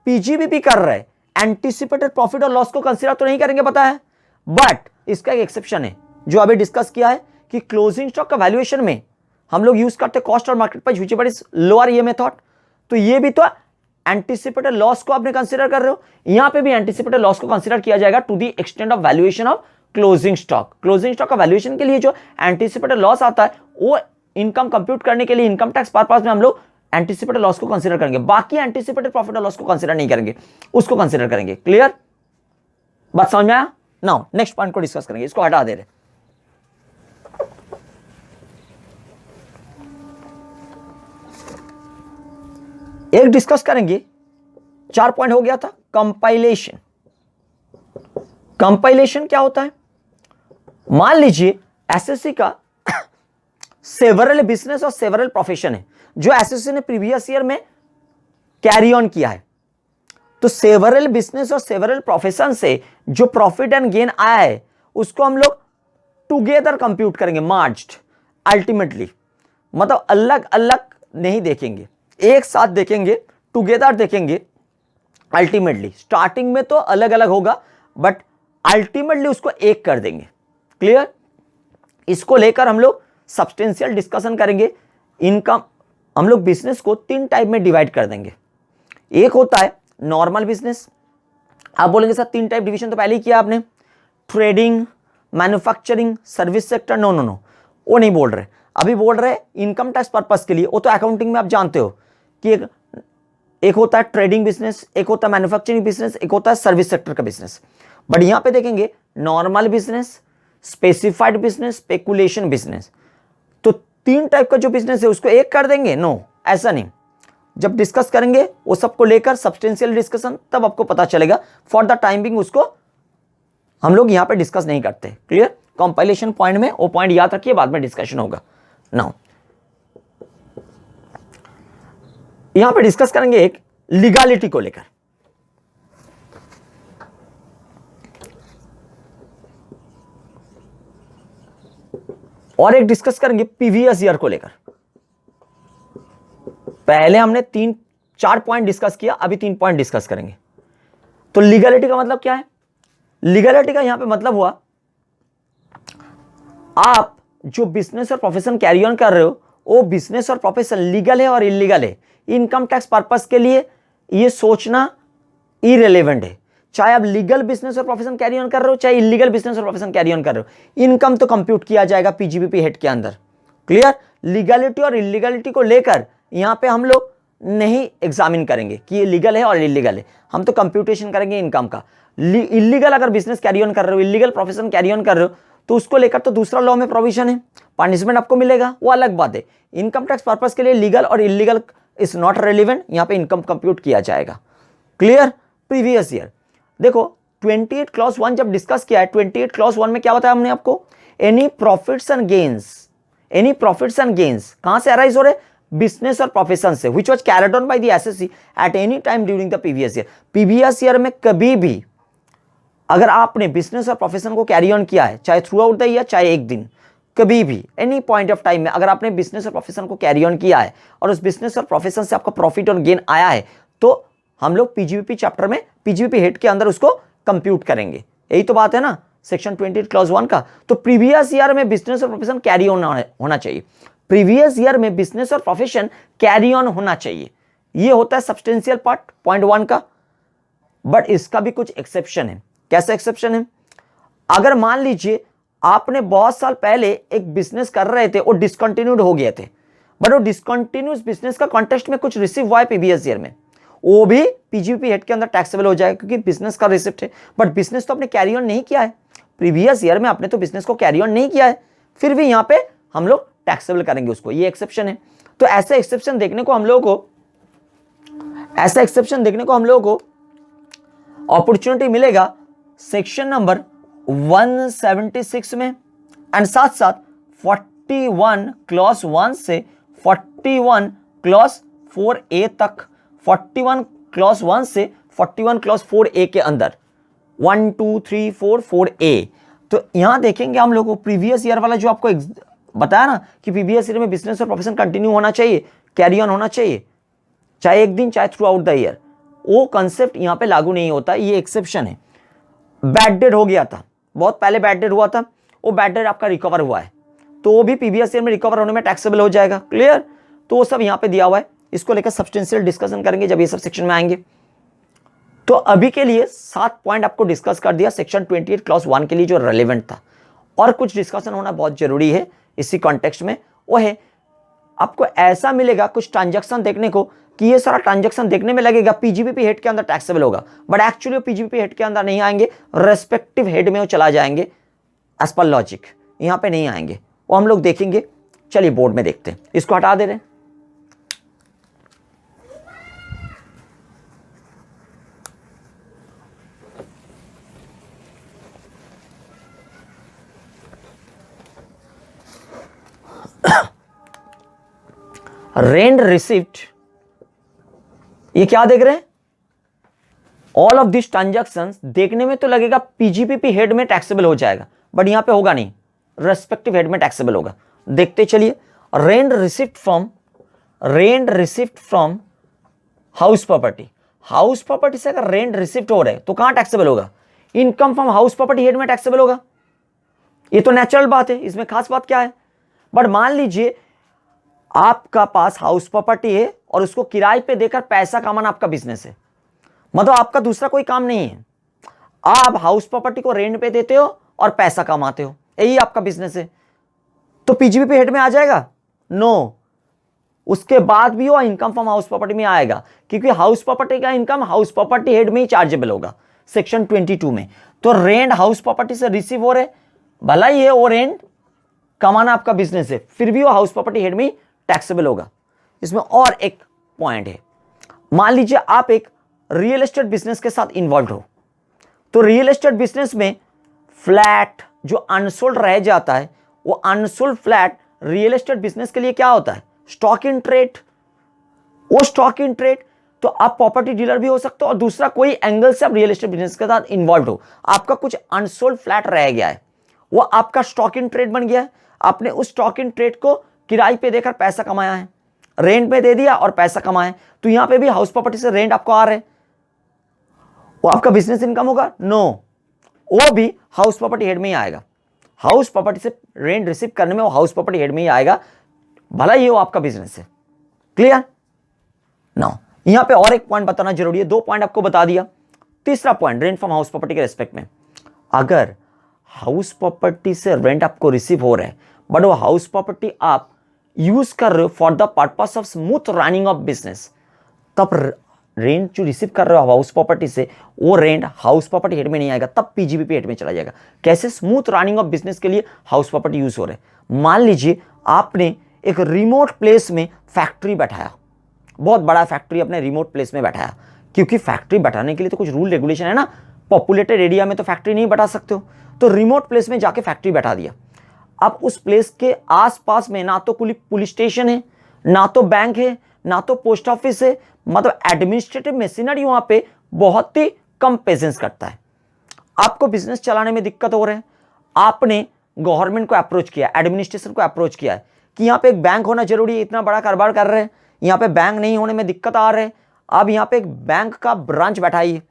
पीजीबीपी कर रहे हैं, एंटीसिपेटेड प्रॉफिट और लॉस को कंसीडर तो नहीं करेंगे, पता है, बट इसका एक एक्सेप्शन है जो अभी डिस्कस किया है कि क्लोजिंग स्टॉक का वैल्यूएशन में हम लोग यूज करते हैं कॉस्ट और market price which ever is lower, ये मेथड। तो ये भी तो एंटीसिपेटेड लॉस को आपने कंसीडर कर रहे हो, यहां पे भी एंटीसिपेटेड लॉस को कंसीडर किया जाएगा to the extent of valuation of closing stock. Closing stock का वैल्यूएशन के लिए जो एंटीसिपेटेड लॉस आता है वो इनकम कंप्यूट करने के लिए इनकम टैक्स पर्पस में हम लोग एंटीसिपेटेड लॉस को कंसीडर करेंगे, बाकी एंटीसिपेटेड प्रॉफिट और लॉस को कंसीडर नहीं करेंगे, उसको कंसीडर करेंगे। क्लियर? बात समझ में आया? नाउ नेक्स्ट पॉइंट को डिस्कस करेंगे, इसको हटा दे रहे। एक डिस्कस करेंगे, 4 पॉइंट हो गया था। कंपाइलेशन। कंपाइलेशन क्या होता है? मान लीजिए एसएससी का सेवरल बिजनेस और सेवरल प्रोफेशन है जो एसएससी ने प्रीवियस ईयर में कैरी ऑन किया है। तो सेवरल बिजनेस और सेवरल प्रोफेशन से जो प्रॉफिट एंड गेन आया है उसको हम लोग टुगेदर कंप्यूट करेंगे, मार्ज्ड। अल्टीमेटली मतलब अलग अलग नहीं देखेंगे, एक साथ देखेंगे, टुगेदर देखेंगे। अल्टीमेटली स्टार्टिंग में तो अलग अलग होगा बट अल्टीमेटली उसको एक कर देंगे। क्लियर? इसको लेकर हम लोग सब्सटेंशियल डिस्कशन करेंगे। इनकम हम लोग बिजनेस को 3 टाइप में डिवाइड कर देंगे। एक होता है नॉर्मल बिजनेस। आप बोलेंगे सर 3 टाइप डिवीजन तो पहले ही किया आपने, trading, manufacturing, service sector. No no no, वो नहीं बोल रहे, अभी बोल रहे इनकम टैक्स पर्पस के लिए। वो तो अकाउंटिंग में आप जानते हो कि एक होता है ट्रेडिंग बिजनेस, एक होता है मैन्युफैक्चरिंग बिजनेस, एक होता है सर्विस सेक्टर का बिजनेस। बट यहां पे देखेंगे normal business, specified business, speculation business. तो 3 टाइप का जो बिजनेस है उसको एक कर देंगे? नो, ऐसा नहीं। जब डिस्कस करेंगे वो सबको लेकर सब्सटेंशियल डिस्कशन, तब आपको पता चलेगा। फॉर द टाइम बिंग उसको हम लोग यहां पे डिस्कस नहीं करते। क्लियर? कंपाइलेशन पॉइंट में वो पॉइंट याद रखिए, बाद में डिस्कशन होगा। नाउ यहां पे डिस्कस करेंगे एक लीगलिटी को लेकर। और एक डिस्कस करेंगे प्रीवियस ईयर को लेकर। पहले हमने 3-4 पॉइंट डिस्कस किया, अभी 3 पॉइंट डिस्कस करेंगे। तो लीगलिटी का मतलब क्या है? लीगलिटी का यहां पे मतलब हुआ आप जो बिजनेस और प्रोफेशन कैरी ऑन कर रहे हो वो बिजनेस और प्रोफेशन लीगल है और इलीगल है। इनकम टैक्स पर्पस के लिए ये सोचना इरेलेवेंट है। चाहे आप लीगल बिजनेस और प्रोफेशन कैरी ऑन कर रहे हो, चाहे इलीगल बिजनेस और प्रोफेशन कैरी ऑन कर रहे हो, इनकम तो कंप्यूट किया जाएगा पीजीबीपी हेड के अंदर। क्लियर? लीगलिटी और इलीगलिटी को लेकर यहां पे हम लोग नहीं एग्जामिन करेंगे कि ये लीगल है और इलीगल है, हम तो कंप्यूटेशन करेंगे इनकम का। इलीगल अगर बिजनेस कैरी ऑन कर रहे हो, इलीगल प्रोफेशन कैरी ऑन कर रहे हो, तो उसको लेकर तो दूसरा लॉ में प्रोविजन है, पनिशमेंट आपको मिलेगा, वो अलग बात है। इनकम टैक्स पर्पस के लिए लीगल और इलीगल इज नॉट रेलिवेंट, यहां पे इनकम कंप्यूट किया जाएगा। क्लियर? प्रीवियस ईयर देखो 28 क्लॉज 1 जब डिस्कस किया है, 28 क्लॉज 1 में क्या बताया हमने आपको? Any profits and gains, any profits and gains कहां से अराइज हो रहे? बिजनेस और प्रोफेशन से, which was carried on by the assessee at any time during the previous year. Previous year में कभी भी अगर आपने बिजनेस और प्रोफेशन को कैरी ऑन किया है, चाहे थ्रू आउट द ईयर, चाहे एक दिन, कभी भी एनी पॉइंट ऑफ टाइम में अगर आपने बिजनेस और प्रोफेशन को कैरी ऑन किया है और उस बिजनेस और प्रोफेशन से आपका प्रॉफिट और गेन आया है, तो हम लोग पीजीबीपी चैप्टर में पीजीबीपी हेड के अंदर उसको कंप्यूट करेंगे। यही तो बात है ना सेक्शन 28 क्लॉज 1 का। तो प्रीवियस ईयर में बिजनेस और प्रोफेशन कैरी ऑन होना चाहिए। प्रीवियस ईयर में बिजनेस और प्रोफेशन कैरी ऑन होना चाहिए, ये होता है सब्सटेंशियल पार्ट पॉइंट 1 का। बट इसका भी कुछ एक्सेप्शन है। कैसा एक्सेप्शन है? अगर मान लीजिए आपने बहुत साल पहले एक बिजनेस कर रहे थे, वो डिसकंटिन्यूड हो गए थे, बट वो डिसकंटिन्यूस बिजनेस का कॉन्टेक्स्ट में कुछ रिसीव हुआ है प्रीवियस ईयर में, वो भी पीजीबीपी हेड के अंदर टैक्सेबल हो जाएगा क्योंकि बिजनेस का रिसिप्ट है। बट बिजनेस तो आपने कैरी ऑन नहीं किया है, प्रीवियस ईयर में आपने तो बिजनेस को कैरी ऑन नहीं किया है, फिर भी यहां पे हम लोग टैक्सेबल करेंगे उसको, ये एक्सेप्शन है। तो ऐसा एक्सेप्शन देखने को हम लोगों को अपॉर्चुनिटी मिलेगा सेक्शन नंबर 176 में, एंड साथ साथ 41 क्लॉज 1 से 41 क्लॉज 4A तक, 41 क्लॉज 1 से 41 क्लॉज 4A के अंदर 1 2 3 4 4A। तो यहां देखेंगे हम लोग को प्रीवियस ईयर वाला जो आपको बताया ना कि प्रीवियस ईयर में बिजनेस और प्रोफेशन कंटिन्यू होना चाहिए, कैरी ऑन होना चाहिए, चाहे एक दिन चाहे थ्रू आउट द ईयर, वो कंसेप्ट यहां पे लागू नहीं होता, ये एक्सेप्शन है। बैड डेट हो गया था, बहुत पहले बैड डेट हुआ था, वो बैड डेट आपका रिकवर हुआ है, तो वो भी प्रीवियस ईयर में रिकवर होने में टैक्सेबल हो जाएगा। क्लियर? तो वो सब यहां पे दिया हुआ है, इसको लेकर सब्सटेंशियल डिस्कशन करेंगे जब ये सब सेक्शन में आएंगे। तो अभी के लिए 7 पॉइंट आपको डिस्कस कर दिया सेक्शन 28 क्लॉज 1 के लिए जो रेलेवेंट था। और कुछ डिस्कशन होना बहुत जरूरी है इसी कॉन्टेक्स्ट में, वो है आपको ऐसा मिलेगा कुछ ट्रांजैक्शन देखने को कि ये सारा ट्रांजैक्शन देखने में लगेगा पीजीबीपी हेड के अंदर टैक्सेबल होगा, बट एक्चुअली वो पीजीबीपी हेड के अंदर नहीं आएंगे, रेस्पेक्टिव हेड में वो चला जाएंगे एज पर लॉजिक, यहां पे नहीं आएंगे, वो हम लोग देखेंगे। चलिए बोर्ड में देखते हैं, इसको हटा दे रहे हैं। रेंट रिसिप्ट, ये क्या देख रहे हैं? ऑल ऑफ दिस ट्रांजैक्शंस देखने में तो लगेगा पीजीपीपी हेड में टैक्सेबल हो जाएगा, बट यहां पे होगा नहीं, रेस्पेक्टिव हेड में टैक्सेबल होगा। देखते चलिए, rent receipt from house property, house property से अगर रेंट रिसिप्ट हो रहे तो कहां टैक्सेबल होगा? Income from house property head में टैक्सेबल होगा, ये तो नेचुरल बात है, इसमें खास बात क्या है। बट मान लीजिए आपका पास हाउस प्रॉपर्टी है और उसको किराए पे देकर पैसा कमाना आपका बिजनेस है, मतलब आपका दूसरा कोई काम नहीं है, आप हाउस प्रॉपर्टी को रेंट पे देते हो और पैसा कमाते हो, यही आपका बिजनेस है, तो पीजीबीपी हेड में आ जाएगा? नो, उसके बाद भी वो इनकम फ्रॉम हाउस प्रॉपर्टी में आएगा, क्योंकि हाउस प्रॉपर्टी का इनकम हाउस प्रॉपर्टी हेड में ही चार्जेबल होगा सेक्शन 22 में। तो रेंट हाउस प्रॉपर्टी से रिसीव हो रहे, भला ही है वो रेंट कमाना आपका बिजनेस है, फिर भी वो हाउस प्रॉपर्टी हेड में ही टैक्सेबल होगा। इसमें और एक पॉइंट है, मान लीजिए आप एक रियल एस्टेट बिजनेस के साथ इन्वॉल्व हो, तो रियल एस्टेट बिजनेस में फ्लैट जो अनसोल्ड रह जाता है, वो unsold flat real estate business के लिए क्या होता है? Stock in trade. वो स्टॉक इन ट्रेड, तो आप प्रॉपर्टी डीलर भी हो सकते हो और दूसरा कोई एंगल से आप रियल एस्टेट बिजनेस के साथ इन्वॉल्व हो, आपका कुछ अनसोल्ड फ्लैट रह गया है, वो आपका स्टॉक इन ट्रेड बन गया है, आपने उस स्टॉक इन ट्रेड को किराए पे देकर पैसा कमाया है, रेंट पे दे दिया और पैसा कमाया, तो यहां पे भी हाउस प्रॉपर्टी से रेंट आपको आ रहा है, वो आपका बिजनेस इनकम होगा? नो, वो भी हाउस प्रॉपर्टी हेड में ही आएगा, हाउस प्रॉपर्टी से रेंट रिसीव करने में वो हाउस प्रॉपर्टी हेड में ही आएगा, भला ये वो आपका बिजनेस है। क्लियर? नाउ यहां पे और एक पॉइंट बताना जरूरी है, 2 पॉइंट आपको बता दिया। तीसरा point rent from house property के रेस्पेक्ट में, अगर हाउस प्रॉपर्टी से रेंट आपको रिसीव हो रहा है बट वो हाउस प्रॉपर्टी आप यूज कर रहे हो for the purpose of smooth running of business, तब रेंट जो रिसीव कर रहे हो हाउस प्रॉपर्टी से, वो रेंट हाउस प्रॉपर्टी हेड में नहीं आएगा, तब पीजीबीपी हेड में चला जाएगा। कैसे? स्मूथ रनिंग ऑफ बिजनेस के लिए हाउस प्रॉपर्टी यूज हो रहा है। मान लीजिए आपने एक रिमोट प्लेस में फैक्ट्री बैठाया, बहुत बड़ा फैक्ट्री अपने रिमोट प्लेस में बैठाया, क्योंकि फैक्ट्री बैठाने के लिए तो कुछ रूल रेगुलेशन है ना, पॉपुलेटेड एरिया में तो फैक्ट्री नहीं बैठा सकते हो, तो रिमोट प्लेस में जाके फैक्ट्री बैठा दिया। अब उस प्लेस के आसपास में ना तो पुलिस स्टेशन है, ना तो बैंक है, ना तो पोस्ट ऑफिस है, मतलब एडमिनिस्ट्रेटिव मशीनरी वहां पे बहुत ही कम प्रेजेंस करता है। आपको बिजनेस चलाने में दिक्कत हो रहा है, आपने गवर्नमेंट को अप्रोच किया, एडमिनिस्ट्रेशन को अप्रोच किया है कि यहाँ पे एक बैंक होना जरूरी है, इतना बड़ा कारोबार कर रहे हैं, यहाँ पे बैंक नहीं होने में दिक्कत आ रहे हैं, अब यहाँ पे एक बैंक का ब्रांच बैठाइए।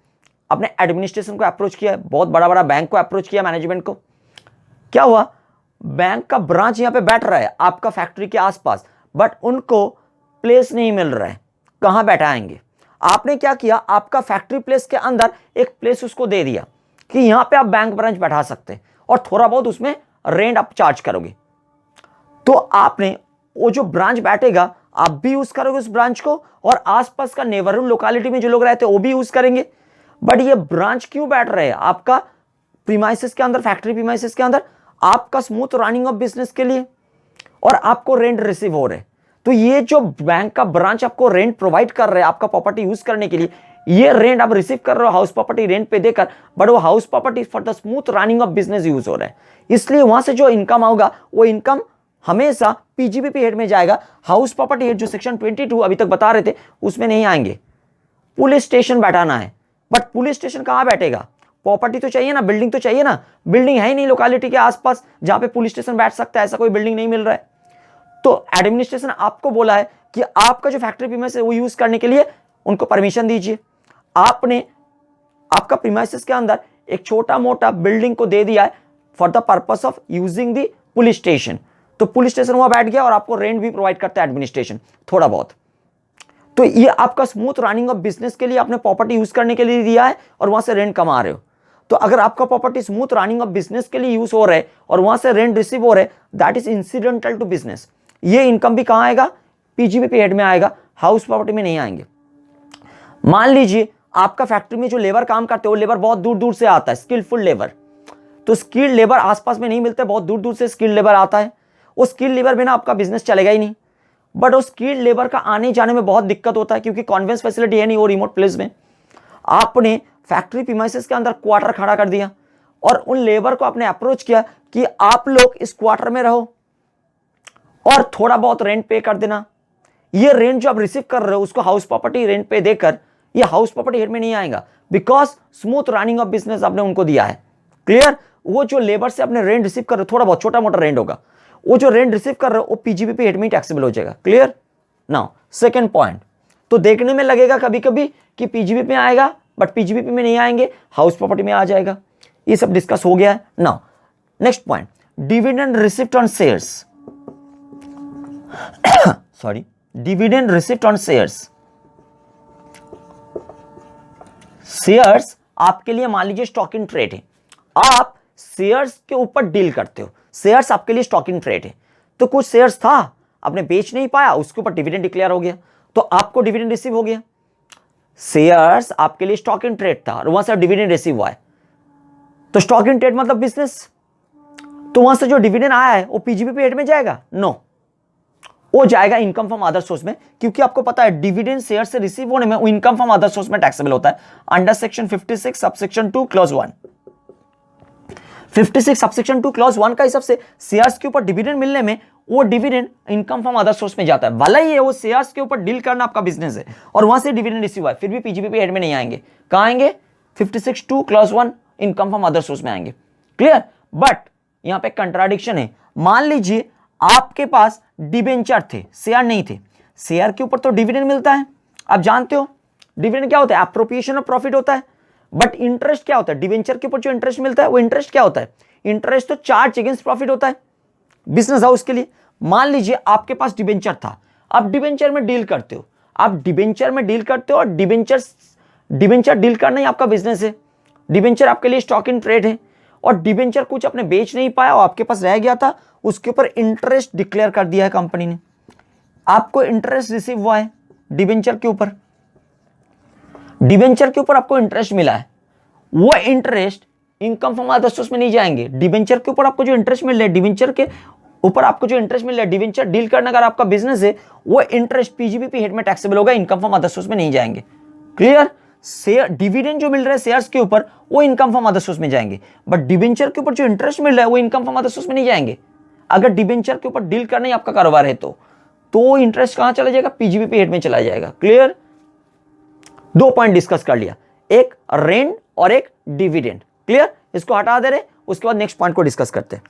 अपने एडमिनिस्ट्रेशन को अप्रोच किया, बहुत बड़ा बड़ा बैंक को अप्रोच किया, मैनेजमेंट को। क्या हुआ? बैंक का ब्रांच यहाँ पे बैठ रहा है आपका फैक्ट्री के आसपास, बट उनको प्लेस नहीं मिल रहा है, कहां बैठाएंगे? आपने क्या किया, आपका फैक्ट्री प्लेस के अंदर एक प्लेस उसको दे दिया कि यहां पे आप बैंक ब्रांच बैठा सकते हैं और थोड़ा बहुत उसमें रेंट आप चार्ज करोगे। तो आपने वो जो ब्रांच बैठेगा आप भी यूज करोगे उस ब्रांच को, और आसपास का नेबरहुड लोकेलिटी में जो लोग रहते हैं वो भी यूज करेंगे। बट ये ब्रांच क्यों बैठ रहे हैं? आपका प्रीमाइसेस के अंदर, फैक्ट्री प्रीमाइसेस के अंदर, आपका स्मूथ रनिंग ऑफ बिजनेस के लिए। और आपको रेंट रिसीव हो रहे हैं, तो ये जो बैंक का ब्रांच आपको रेंट प्रोवाइड कर रहे हैं आपका प्रॉपर्टी यूज करने के लिए, ये रेंट आप रिसीव कर रहे हो हाउस प्रॉपर्टी रेंट पे देकर, बट वो house property for the smooth running of business use हो रहा है, इसलिए वहां से जो इनकम होगा वो इनकम हमेशा पीजीबीपी हेड में जाएगा। हाउस प्रॉपर्टी हेड जो सेक्शन 22 अभी तक बता रहे थे उसमें नहीं आएंगे। पुलिस स्टेशन बैठाना है, बट पुलिस स्टेशन कहां बैठेगा? प्रॉपर्टी तो चाहिए ना, बिल्डिंग तो चाहिए ना, बिल्डिंग है ही नहीं लोकेलिटी के आसपास जहां पे पुलिस स्टेशन बैठ सकता है, ऐसा कोई बिल्डिंग नहीं मिल रहा है। तो एडमिनिस्ट्रेशन आपको बोला है कि आपका जो फैक्ट्री प्रीमाइस है वो यूज करने के लिए उनको परमिशन दीजिए। आपने आपका प्रीमाइसेस के अंदर एक छोटा मोटा बिल्डिंग को दे दिया है for the purpose of using the police station, तो पुलिस स्टेशन वहां बैठ गया और आपको रेंट भी प्रोवाइड करता है एडमिनिस्ट्रेशन थोड़ा बहुत। तो ये आपका स्मूथ रनिंग ऑफ बिजनेस के लिए आपने प्रॉपर्टी यूज करने के लिए दिया है और वहां से रेंट कमा रहे हो। तो अगर आपका property smooth running of business के लिए यूज हो रहा है और वहां से रेंट रिसीव हो रहे हैं, that is incidental to business. ये इनकम भी कहां आएगा? पीजीबीपी हेड में आएगा, हाउस प्रॉपर्टी में नहीं आएंगे। मान लीजिए आपका फैक्ट्री में जो लेबर काम करते हो, लेबर बहुत दूर दूर से आता है, स्किलफुल लेबर, तो स्किल्ड लेबर आसपास में नहीं मिलते, बहुत दूर दूर से स्किल्ड लेबर आता है। वो स्किल्ड लेबर बिना आपका बिजनेस चलेगा ही नहीं। बट उस स्किल्ड लेबर का आने जाने में बहुत दिक्कत होता है क्योंकि कॉन्वेंस फैसिलिटी है नहीं वो रिमोट प्लेस में। आपने फैक्ट्री प्रीमाइसेस के अंदर क्वार्टर खड़ा कर दिया और उन लेबर को आपने अप्रोच किया कि आप लोग इस क्वार्टर में रहो और थोड़ा बहुत रेंट पे कर देना। ये रेंट जो आप रिसीव कर रहे हो उसको हाउस प्रॉपर्टी रेंट पे देकर ये हाउस प्रॉपर्टी हेड में नहीं आएगा, because smooth running of business आपने उनको दिया है। क्लियर? वो जो लेबर से आपने रेंट रिसीव कर रहे हो, थोड़ा बहुत छोटा मोटा रेंट होगा, वो जो रेंट रिसीव कर रहे हो वो पीजीबीपी हेड में टैक्सेबल हो जाएगा। क्लियर? नाउ सेकंड पॉइंट, तो देखने में लगेगा कभी कभी कि पीजीबीपी में आएगा बट पीजीबीपी में नहीं आएंगे, हाउस प्रॉपर्टी में आ जाएगा। ये सब डिस्कस हो गया है। Now next point, dividend receipt on shares. Sorry, dividend receipt on shares. Shares आपके लिए मान लीजिए स्टॉक इन ट्रेड है, आप शेयर्स के ऊपर डील करते हो, शेयर्स आपके लिए स्टॉक इन ट्रेड है। तो कुछ शेयर्स था आपने बेच नहीं पाया, उसके ऊपर डिविडेंड डिक्लेयर हो गया तो आपको डिविडेंड रिसीव हो गया। शेयर्स आपके लिए स्टॉक इन ट्रेड था और वहां से डिविडेंड रिसीव हुआ है, तो स्टॉक इन ट्रेड मतलब बिजनेस, तो वहां से जो डिविडेंड आया है वो पीजीबीपी हेड में जाएगा? नो, वो जाएगा इनकम फ्रॉम अदर सोर्स में, क्योंकि आपको पता है डिविडेंड शेयर से रिसीव होने में वो इनकम फ्रॉम अदर सोर्स में टैक्सेबल होता है under section 56 subsection 2 clause 1। 56 subsection 2 clause 1 का हिसाब से शेयर्स के ऊपर डिविडेंड मिलने में वो dividend income from other source में जाता है। भले ही वो शेयर्स के ऊपर डील करना आपका बिजनेस है और वहां से डिविडेंड रिसीव हुआ है, फिर भी पीजीबीपी हेड में नहीं आएंगे। कहां आएंगे? 56 2 clause 1 income from other source में आएंगे। क्लियर? बट यहां पे कंट्राडिक्शन है। मान लीजिए आपके पास डिबेंचर थे, शेयर नहीं थे। शेयर के ऊपर तो डिविडेंड मिलता है, आप जानते हो डिविडेंड क्या होता है? एप्रोप्रिएशन ऑफ प्रॉफिट होता है। बट इंटरेस्ट क्या होता है? डिवेंचर के ऊपर जो इंटरेस्ट मिलता है वो इंटरेस्ट क्या होता है? इंटरेस्ट तो चार्ज अगेंस्ट प्रॉफिट होता है बिजनेस हाउस के लिए। मान लीजिए आपके पास डिवेंचर था, आप डिवेंचर में डील करते हो, आप डिवेंचर में डील करते हो और डिवेंचर डील करना ही आपका बिजनेस है। डिवेंचर आपके लिए स्टॉक इन ट्रेड है और डिवेंचर कुछ आपने बेच नहीं पाया और आपके पास रह गया था, उसके ऊपर इंटरेस्ट डिक्लेयर कर दिया है कंपनी ने, आपको इंटरेस्ट रिसीव हुआ है डिवेंचर के ऊपर। डिवेंचर के ऊपर आपको इंटरेस्ट मिला है, वो interest income from other source में नहीं जाएंगे। डिवेंचर के ऊपर आपको जो इंटरेस्ट मिल रहा है, डिवेंचर के ऊपर आपको जो इंटरेस्ट मिल रहा है, डिवेंचर डील करना अगर आपका बिजनेस है, वो इंटरेस्ट पीजीबीपी हेड में टैक्सेबल होगा, इनकम फ्रॉम अदर सोर्स में नहीं जाएंगे। क्लियर? शेयर डिविडेंड जो मिल रहा है शेयर्स के ऊपर वो इनकम फ्रॉम अदर सोर्स में जाएंगे, बट डिवेंचर के ऊपर जो इंटरेस्ट मिल रहा है वो इनकम फ्रॉम अदर सोर्स में नहीं जाएंगे। अगर डिवेंचर के ऊपर डील करना ही आपका कारोबार है तो इंटरेस्ट कहां चला जाएगा? पीजीबीपी हेड में चला जाएगा। क्लियर? दो पॉइंट डिस्कस कर लिया, एक रेंट और एक डिविडेंड। क्लियर? इसको हटा दे रहे, उसके बाद नेक्स्ट पॉइंट को डिस्कस करते हैं।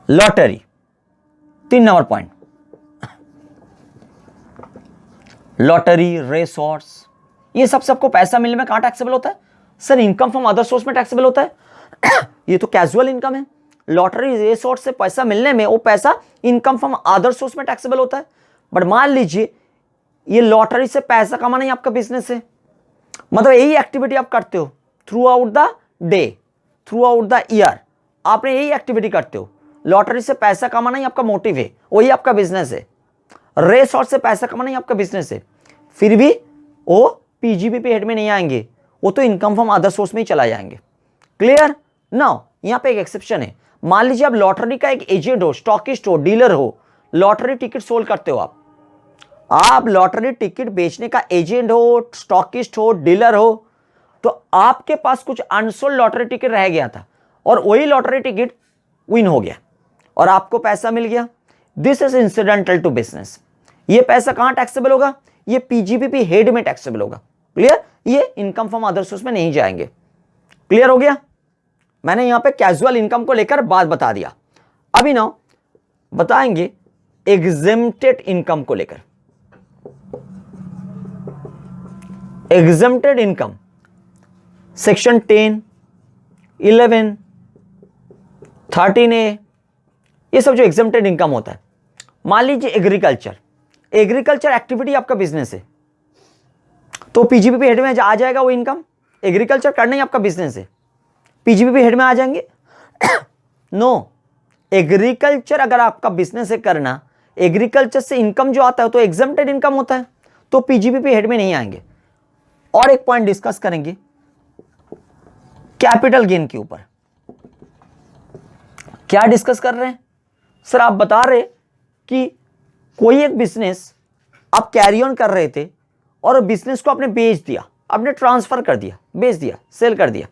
Lottery, 3 number point, lottery, race horse, ये सबको पैसा मिलने में कहां टैक्सेबल होता है? Sir income from other source में टैक्सेबल होता है। ये तो कैजुअल इनकम है। लॉटरी, रेस हॉर्स से पैसा मिलने में वो पैसा इनकम फ्रॉम अदर सोर्स में टैक्सेबल होता है। बट मान लीजिए ये लॉटरी से पैसा कमाना ही आपका बिजनेस है, मतलब यही एक्टिविटी आप करते हो through out the day, through out the year, आपने यही एक्टिविटी करते हो। लॉटरी से पैसा कमाना ही आपका मोटिव है, वही आपका बिजनेस है। रेस हॉर्स से पैसा कमाना ही आपका बिजनेस है, फिर भी वो पीजीबीपी हेड में नहीं आएंगे, वो तो इनकम फ्रॉम अदर सोर्स में ही चला जाएंगे। क्लियर? नाउ यहां पे एक एक्सेप्शन है। मान लीजिए आप लॉटरी का एक एजेंट हो, स्टॉकिस्ट हो, डीलर हो, लॉटरी टिकट सोल्ड करते हो आप लॉटरी टिकट बेचने का एजेंट हो, स्टॉकिस्ट हो, डीलर हो, तो आपके पास कुछ अनसोल्ड लॉटरी टिकट रह गया था और वही लॉटरी टिकट विन हो गया और आपको पैसा मिल गया। This is incidental to business. ये पैसा कहां टैक्सेबल होगा? ये पीजीबीपी हेड में टैक्सेबल होगा। क्लियर? ये इनकम फ्रॉम अदर सोर्स में नहीं जाएंगे। क्लियर हो गया? मैंने यहां पे कैजुअल इनकम को लेकर बात बता दिया। अभी ना बताएंगे एग्जेम्प्टेड इनकम को लेकर। एग्जेम्प्टेड इनकम सेक्शन 10, 11, 13A, ये सब जो एग्जेम्प्टेड इनकम होता है। मान लीजिए एग्रीकल्चर एक्टिविटी आपका बिजनेस है, तो पीजीबीपी हेड में आ जाएगा वो इनकम। एग्रीकल्चर करना ही आपका बिजनेस है, पीजीबीपी हेड में आ जाएंगे? नो, एग्रीकल्चर अगर आपका बिजनेस है करना, एग्रीकल्चर से इनकम जो आता है तो एग्जेम्प्टेड इनकम होता है, तो पीजीबीपी हेड में नहीं आएंगे। और एक पॉइंट डिस्कस करेंगे कैपिटल गेन के ऊपर। क्या डिस्कस कर रहे हैं सर? आप बता रहे कि कोई एक बिजनेस आप कैरी ऑन कर रहे थे और बिजनेस को आपने बेच दिया, आपने ट्रांसफर कर दिया, बेच दिया, सेल कर दिया।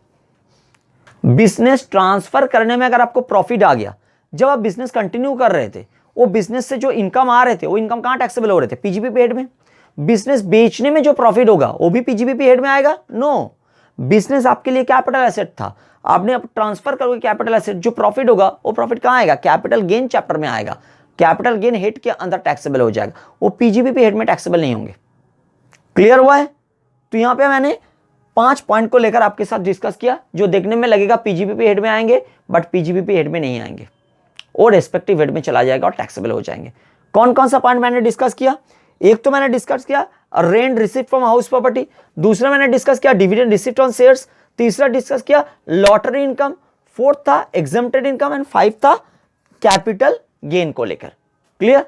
बिजनेस ट्रांसफर करने में अगर आपको प्रॉफिट आ गया, जब आप बिजनेस कंटिन्यू कर रहे थे, वो बिजनेस से जो इनकम आ रहे थे, वो इनकम कहां टैक्सेबल हो रहे थे? पीजीबीपी हेड में। बिजनेस बेचने में जो प्रॉफिट होगा वो भी पीजीबीपी हेड में आएगा? नो, बिजनेस आपके लिए कैपिटल एसेट था, आपने अब ट्रांसफर करोगे कैपिटल एसेट, जो प्रॉफिट होगा वो प्रॉफिट कहां आएगा? कैपिटल गेन चैप्टर में आएगा। कैपिटल गेन हेड के अंदर टैक्सेबल हो जाएगा, वो पीजीबीपी हेड में टैक्सेबल नहीं होंगे। क्लियर हुआ है? तो यहां पे मैंने 5 पॉइंट को लेकर आपके साथ डिस्कस किया, जो देखने में लगेगा पीजीबीपी हेड में आएंगे, बट पीजीबीपी हेड में नहीं आएंगे, और रेस्पेक्टिव हेड में चला जाएगा और टैक्सेबल हो जाएंगे। कौन कौन सा पॉइंट मैंने डिस्कस किया? एक तो मैंने डिस्कस किया rent receipt from house property, दूसरा मैंने डिस्कस किया डिविडेंड रिसिप्ट ऑन शेयर्स, तीसरा डिस्कस किया लॉटरी इनकम, फोर्थ था एग्जेम्प्टेड इनकम, एंड 5 था कैपिटल गेन को लेकर। क्लियर?